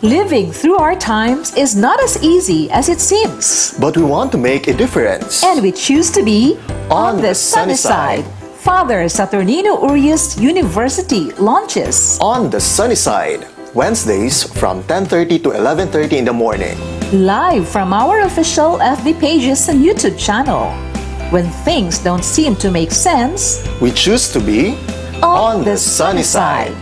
Living through our times is not as easy as it seems, but we want to make a difference. and we choose to be on the sunny side. Father Saturnino Urias University launches On the Sunny Side, Wednesdays from 10:30 to 11:30 in the morning. live from our official FB pages and YouTube channel. When things don't seem to make sense, We choose to be on the sunny side.